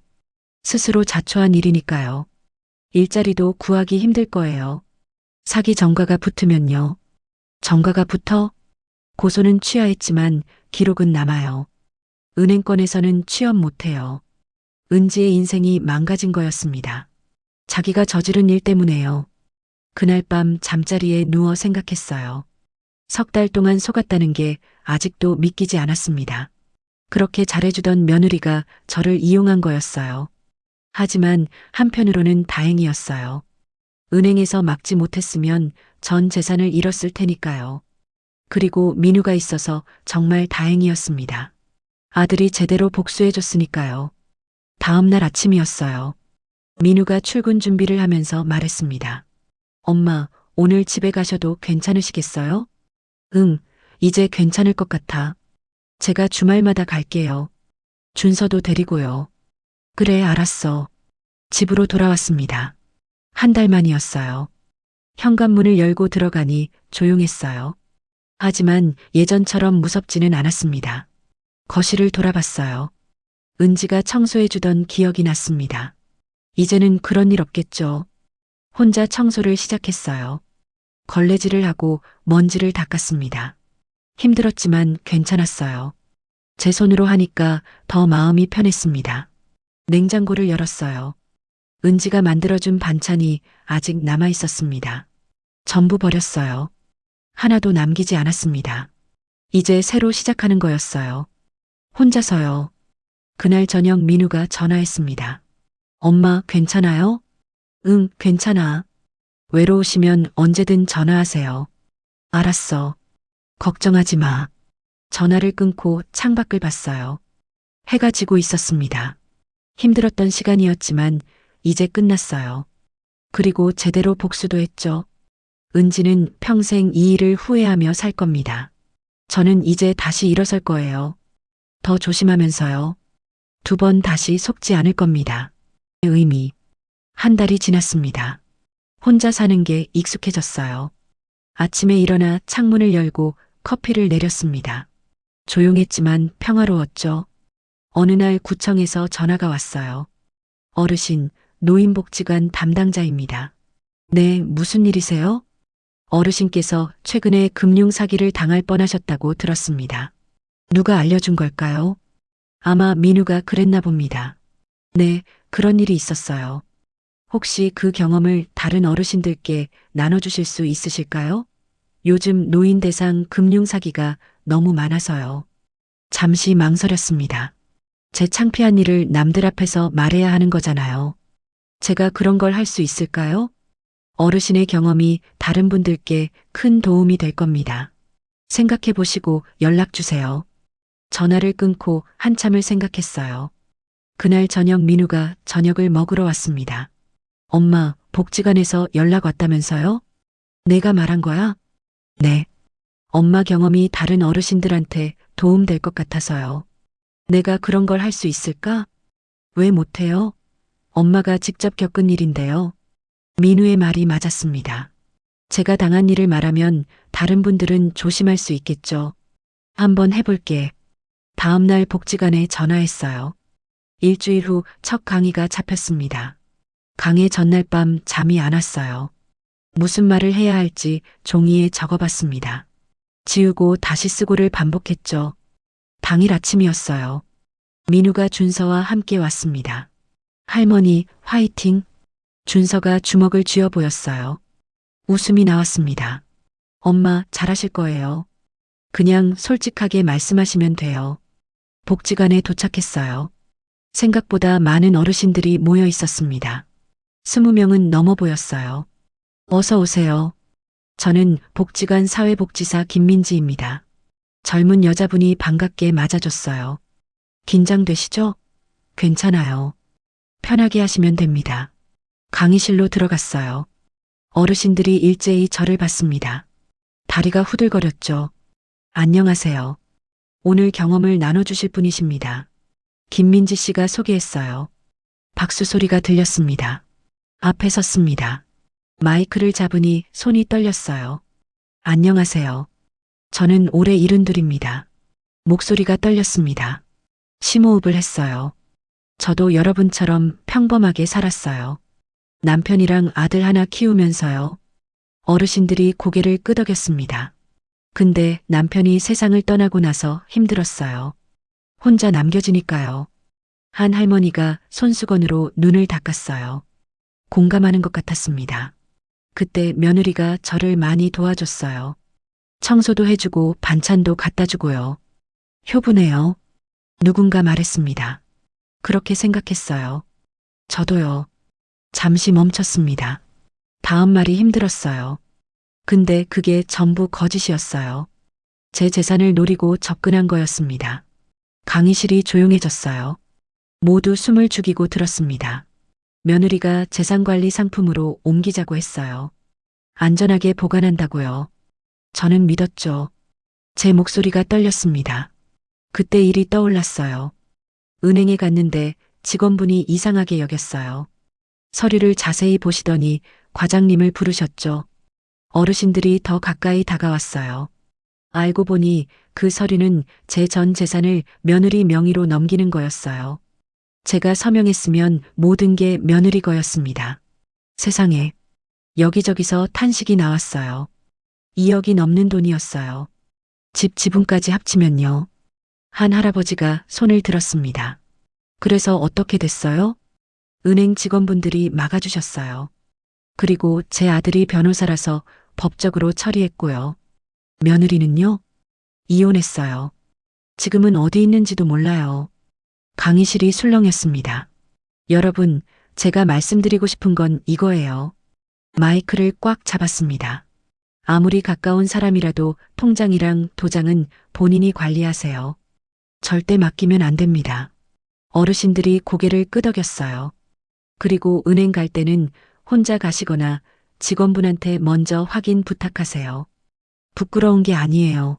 스스로 자초한 일이니까요. 일자리도 구하기 힘들 거예요. 사기 전과가 붙으면요. 전과가 붙어? 고소는 취하했지만 기록은 남아요. 은행권에서는 취업 못해요. 은지의 인생이 망가진 거였습니다. 자기가 저지른 일 때문에요. 그날 밤 잠자리에 누워 생각했어요. 석 달 동안 속았다는 게 아직도 믿기지 않았습니다. 그렇게 잘해주던 며느리가 저를 이용한 거였어요. 하지만 한편으로는 다행이었어요. 은행에서 막지 못했으면 전 재산을 잃었을 테니까요. 그리고 민우가 있어서 정말 다행이었습니다. 아들이 제대로 복수해줬으니까요. 다음 날 아침이었어요. 민우가 출근 준비를 하면서 말했습니다. 엄마, 오늘 집에 가셔도 괜찮으시겠어요? 응, 이제 괜찮을 것 같아. 제가 주말마다 갈게요. 준서도 데리고요. 그래, 알았어. 집으로 돌아왔습니다. 한 달 만이었어요. 현관문을 열고 들어가니 조용했어요. 하지만 예전처럼 무섭지는 않았습니다. 거실을 돌아봤어요. 은지가 청소해주던 기억이 났습니다. 이제는 그런 일 없겠죠. 혼자 청소를 시작했어요. 걸레질을 하고 먼지를 닦았습니다. 힘들었지만 괜찮았어요. 제 손으로 하니까 더 마음이 편했습니다. 냉장고를 열었어요. 은지가 만들어준 반찬이 아직 남아 있었습니다. 전부 버렸어요. 하나도 남기지 않았습니다. 이제 새로 시작하는 거였어요. 혼자서요. 그날 저녁 민우가 전화했습니다. 엄마, 괜찮아요? 응, 괜찮아. 외로우시면 언제든 전화하세요. 알았어. 걱정하지 마. 전화를 끊고 창밖을 봤어요. 해가 지고 있었습니다. 힘들었던 시간이었지만 이제 끝났어요. 그리고 제대로 복수도 했죠. 은지는 평생 이 일을 후회하며 살 겁니다. 저는 이제 다시 일어설 거예요. 더 조심하면서요. 2번 다시 속지 않을 겁니다. 의미. 한 달이 지났습니다. 혼자 사는 게 익숙해졌어요. 아침에 일어나 창문을 열고 커피를 내렸습니다. 조용했지만 평화로웠죠. 어느 날 구청에서 전화가 왔어요. 어르신, 노인복지관 담당자입니다. 네, 무슨 일이세요? 어르신께서 최근에 금융사기를 당할 뻔하셨다고 들었습니다. 누가 알려준 걸까요? 아마 민우가 그랬나 봅니다. 네, 그런 일이 있었어요. 혹시 그 경험을 다른 어르신들께 나눠주실 수 있으실까요? 요즘 노인 대상 금융사기가 너무 많아서요. 잠시 망설였습니다. 제 창피한 일을 남들 앞에서 말해야 하는 거잖아요. 제가 그런 걸 할 수 있을까요? 어르신의 경험이 다른 분들께 큰 도움이 될 겁니다. 생각해 보시고 연락 주세요. 전화를 끊고 한참을 생각했어요. 그날 저녁 민우가 저녁을 먹으러 왔습니다. 엄마, 복지관에서 연락 왔다면서요? 내가 말한 거야? 네. 엄마 경험이 다른 어르신들한테 도움 될 것 같아서요. 내가 그런 걸 할 수 있을까? 왜 못해요? 엄마가 직접 겪은 일인데요. 민우의 말이 맞았습니다. 제가 당한 일을 말하면 다른 분들은 조심할 수 있겠죠. 한번 해볼게. 다음 날 복지관에 전화했어요. 일주일 후 첫 강의가 잡혔습니다. 강의 전날 밤 잠이 안 왔어요. 무슨 말을 해야 할지 종이에 적어봤습니다. 지우고 다시 쓰고를 반복했죠. 당일 아침이었어요. 민우가 준서와 함께 왔습니다. 할머니, 화이팅! 준서가 주먹을 쥐어 보였어요. 웃음이 나왔습니다. 엄마, 잘하실 거예요. 그냥 솔직하게 말씀하시면 돼요. 복지관에 도착했어요. 생각보다 많은 어르신들이 모여 있었습니다. 20명은 넘어 보였어요. 어서 오세요. 저는 복지관 사회복지사 김민지입니다. 젊은 여자분이 반갑게 맞아줬어요. 긴장되시죠? 괜찮아요. 편하게 하시면 됩니다. 강의실로 들어갔어요. 어르신들이 일제히 저를 봤습니다. 다리가 후들거렸죠. 안녕하세요. 오늘 경험을 나눠주실 분이십니다. 김민지 씨가 소개했어요. 박수 소리가 들렸습니다. 앞에 섰습니다. 마이크를 잡으니 손이 떨렸어요. 안녕하세요. 저는 올해 72입니다. 목소리가 떨렸습니다. 심호흡을 했어요. 저도 여러분처럼 평범하게 살았어요. 남편이랑 아들 하나 키우면서요. 어르신들이 고개를 끄덕였습니다. 근데 남편이 세상을 떠나고 나서 힘들었어요. 혼자 남겨지니까요. 한 할머니가 손수건으로 눈을 닦았어요. 공감하는 것 같았습니다. 그때 며느리가 저를 많이 도와줬어요. 청소도 해주고 반찬도 갖다 주고요. 효부네요. 누군가 말했습니다. 그렇게 생각했어요. 저도요. 잠시 멈췄습니다. 다음 말이 힘들었어요. 근데 그게 전부 거짓이었어요. 제 재산을 노리고 접근한 거였습니다. 강의실이 조용해졌어요. 모두 숨을 죽이고 들었습니다. 며느리가 재산관리 상품으로 옮기자고 했어요. 안전하게 보관한다고요. 저는 믿었죠. 제 목소리가 떨렸습니다. 그때 일이 떠올랐어요. 은행에 갔는데 직원분이 이상하게 여겼어요. 서류를 자세히 보시더니 과장님을 부르셨죠. 어르신들이 더 가까이 다가왔어요. 알고 보니 그 서류는 제 전 재산을 며느리 명의로 넘기는 거였어요. 제가 서명했으면 모든 게 며느리 거였습니다. 세상에. 여기저기서 탄식이 나왔어요. 2억이 넘는 돈이었어요. 집 지분까지 합치면요. 한 할아버지가 손을 들었습니다. 그래서 어떻게 됐어요? 은행 직원분들이 막아주셨어요. 그리고 제 아들이 변호사라서 법적으로 처리했고요. 며느리는요? 이혼했어요. 지금은 어디 있는지도 몰라요. 강의실이 술렁였습니다. 여러분, 제가 말씀드리고 싶은 건 이거예요. 마이크를 꽉 잡았습니다. 아무리 가까운 사람이라도 통장이랑 도장은 본인이 관리하세요. 절대 맡기면 안 됩니다. 어르신들이 고개를 끄덕였어요. 그리고 은행 갈 때는 혼자 가시거나 직원분한테 먼저 확인 부탁하세요. 부끄러운 게 아니에요.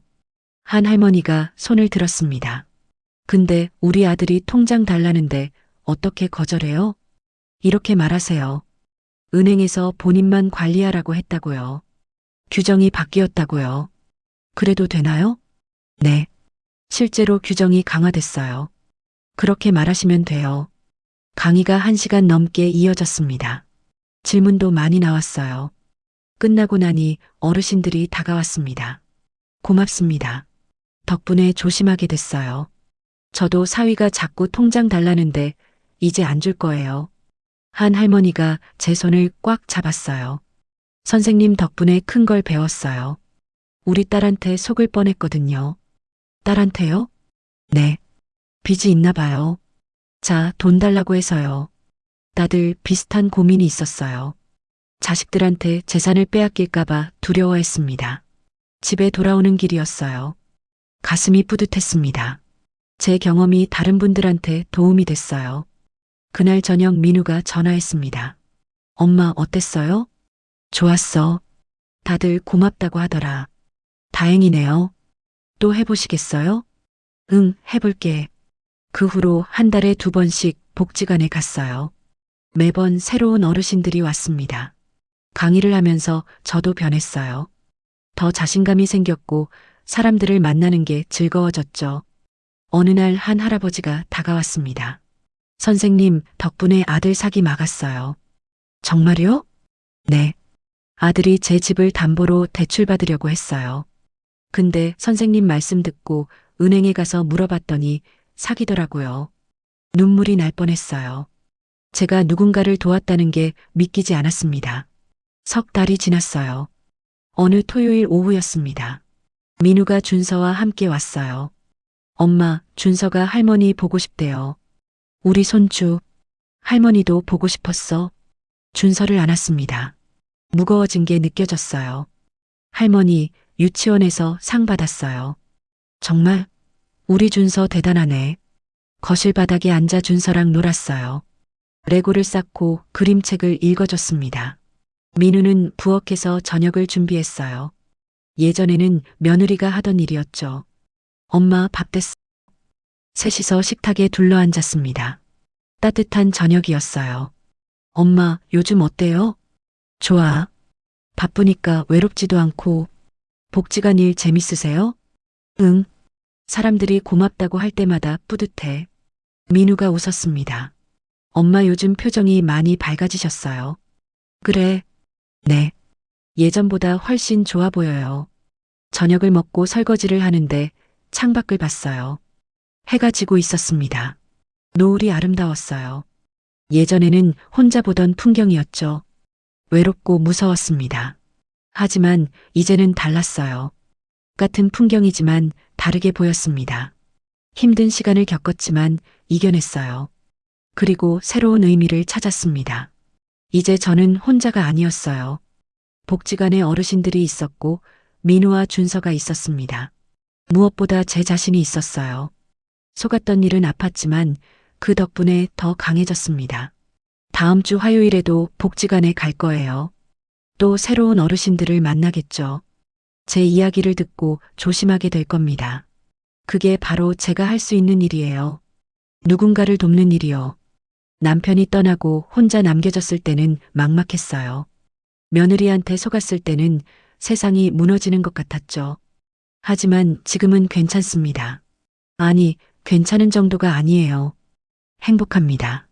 한 할머니가 손을 들었습니다. 근데 우리 아들이 통장 달라는데 어떻게 거절해요? 이렇게 말하세요. 은행에서 본인만 관리하라고 했다고요. 규정이 바뀌었다고요. 그래도 되나요? 네. 실제로 규정이 강화됐어요. 그렇게 말하시면 돼요. 강의가 1시간 넘게 이어졌습니다. 질문도 많이 나왔어요. 끝나고 나니 어르신들이 다가왔습니다. 고맙습니다. 덕분에 조심하게 됐어요. 저도 사위가 자꾸 통장 달라는데 이제 안 줄 거예요. 한 할머니가 제 손을 꽉 잡았어요. 선생님 덕분에 큰 걸 배웠어요. 우리 딸한테 속을 뻔했거든요. 딸한테요? 네. 빚이 있나 봐요. 자, 돈 달라고 해서요. 다들 비슷한 고민이 있었어요. 자식들한테 재산을 빼앗길까봐 두려워했습니다. 집에 돌아오는 길이었어요. 가슴이 뿌듯했습니다. 제 경험이 다른 분들한테 도움이 됐어요. 그날 저녁 민우가 전화했습니다. 엄마 어땠어요? 좋았어. 다들 고맙다고 하더라. 다행이네요. 또 해보시겠어요? 응, 해볼게. 그 후로 한 달에 2번씩 복지관에 갔어요. 매번 새로운 어르신들이 왔습니다. 강의를 하면서 저도 변했어요. 더 자신감이 생겼고 사람들을 만나는 게 즐거워졌죠. 어느 날 한 할아버지가 다가왔습니다. 선생님, 덕분에 아들 사기 막았어요. 정말요? 네. 아들이 제 집을 담보로 대출받으려고 했어요. 근데 선생님 말씀 듣고 은행에 가서 물어봤더니 사기더라고요. 눈물이 날 뻔했어요. 제가 누군가를 도왔다는 게 믿기지 않았습니다. 석 달이 지났어요. 어느 토요일 오후였습니다. 민우가 준서와 함께 왔어요. 엄마, 준서가 할머니 보고 싶대요. 우리 손주, 할머니도 보고 싶었어. 준서를 안았습니다. 무거워진 게 느껴졌어요. 할머니, 유치원에서 상 받았어요. 정말? 우리 준서 대단하네. 거실 바닥에 앉아 준서랑 놀았어요. 레고를 쌓고 그림책을 읽어줬습니다. 민우는 부엌에서 저녁을 준비했어요. 예전에는 며느리가 하던 일이었죠. 엄마 밥 됐어. 셋이서 식탁에 둘러앉았습니다. 따뜻한 저녁이었어요. 엄마, 요즘 어때요? 좋아. 바쁘니까 외롭지도 않고. 복지관 일 재밌으세요? 응. 사람들이 고맙다고 할 때마다 뿌듯해. 민우가 웃었습니다. 엄마 요즘 표정이 많이 밝아지셨어요. 그래. 네. 예전보다 훨씬 좋아 보여요. 저녁을 먹고 설거지를 하는데 창밖을 봤어요. 해가 지고 있었습니다. 노을이 아름다웠어요. 예전에는 혼자 보던 풍경이었죠. 외롭고 무서웠습니다. 하지만 이제는 달랐어요. 같은 풍경이지만 다르게 보였습니다. 힘든 시간을 겪었지만 이겨냈어요. 그리고 새로운 의미를 찾았습니다. 이제 저는 혼자가 아니었어요. 복지관에 어르신들이 있었고 민우와 준서가 있었습니다. 무엇보다 제 자신이 있었어요. 속았던 일은 아팠지만 그 덕분에 더 강해졌습니다. 다음 주 화요일에도 복지관에 갈 거예요. 또 새로운 어르신들을 만나겠죠. 제 이야기를 듣고 조심하게 될 겁니다. 그게 바로 제가 할 수 있는 일이에요. 누군가를 돕는 일이요. 남편이 떠나고 혼자 남겨졌을 때는 막막했어요. 며느리한테 속았을 때는 세상이 무너지는 것 같았죠. 하지만 지금은 괜찮습니다. 아니, 괜찮은 정도가 아니에요. 행복합니다.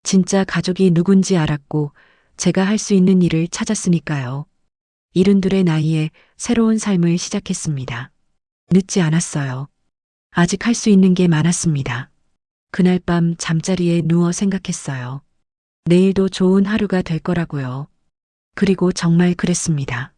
진짜 가족이 누군지 알았고 제가 할 수 있는 일을 찾았으니까요. 72의 나이에 새로운 삶을 시작했습니다. 늦지 않았어요. 아직 할 수 있는 게 많았습니다. 그날 밤 잠자리에 누워 생각했어요. 내일도 좋은 하루가 될 거라고요. 그리고 정말 그랬습니다.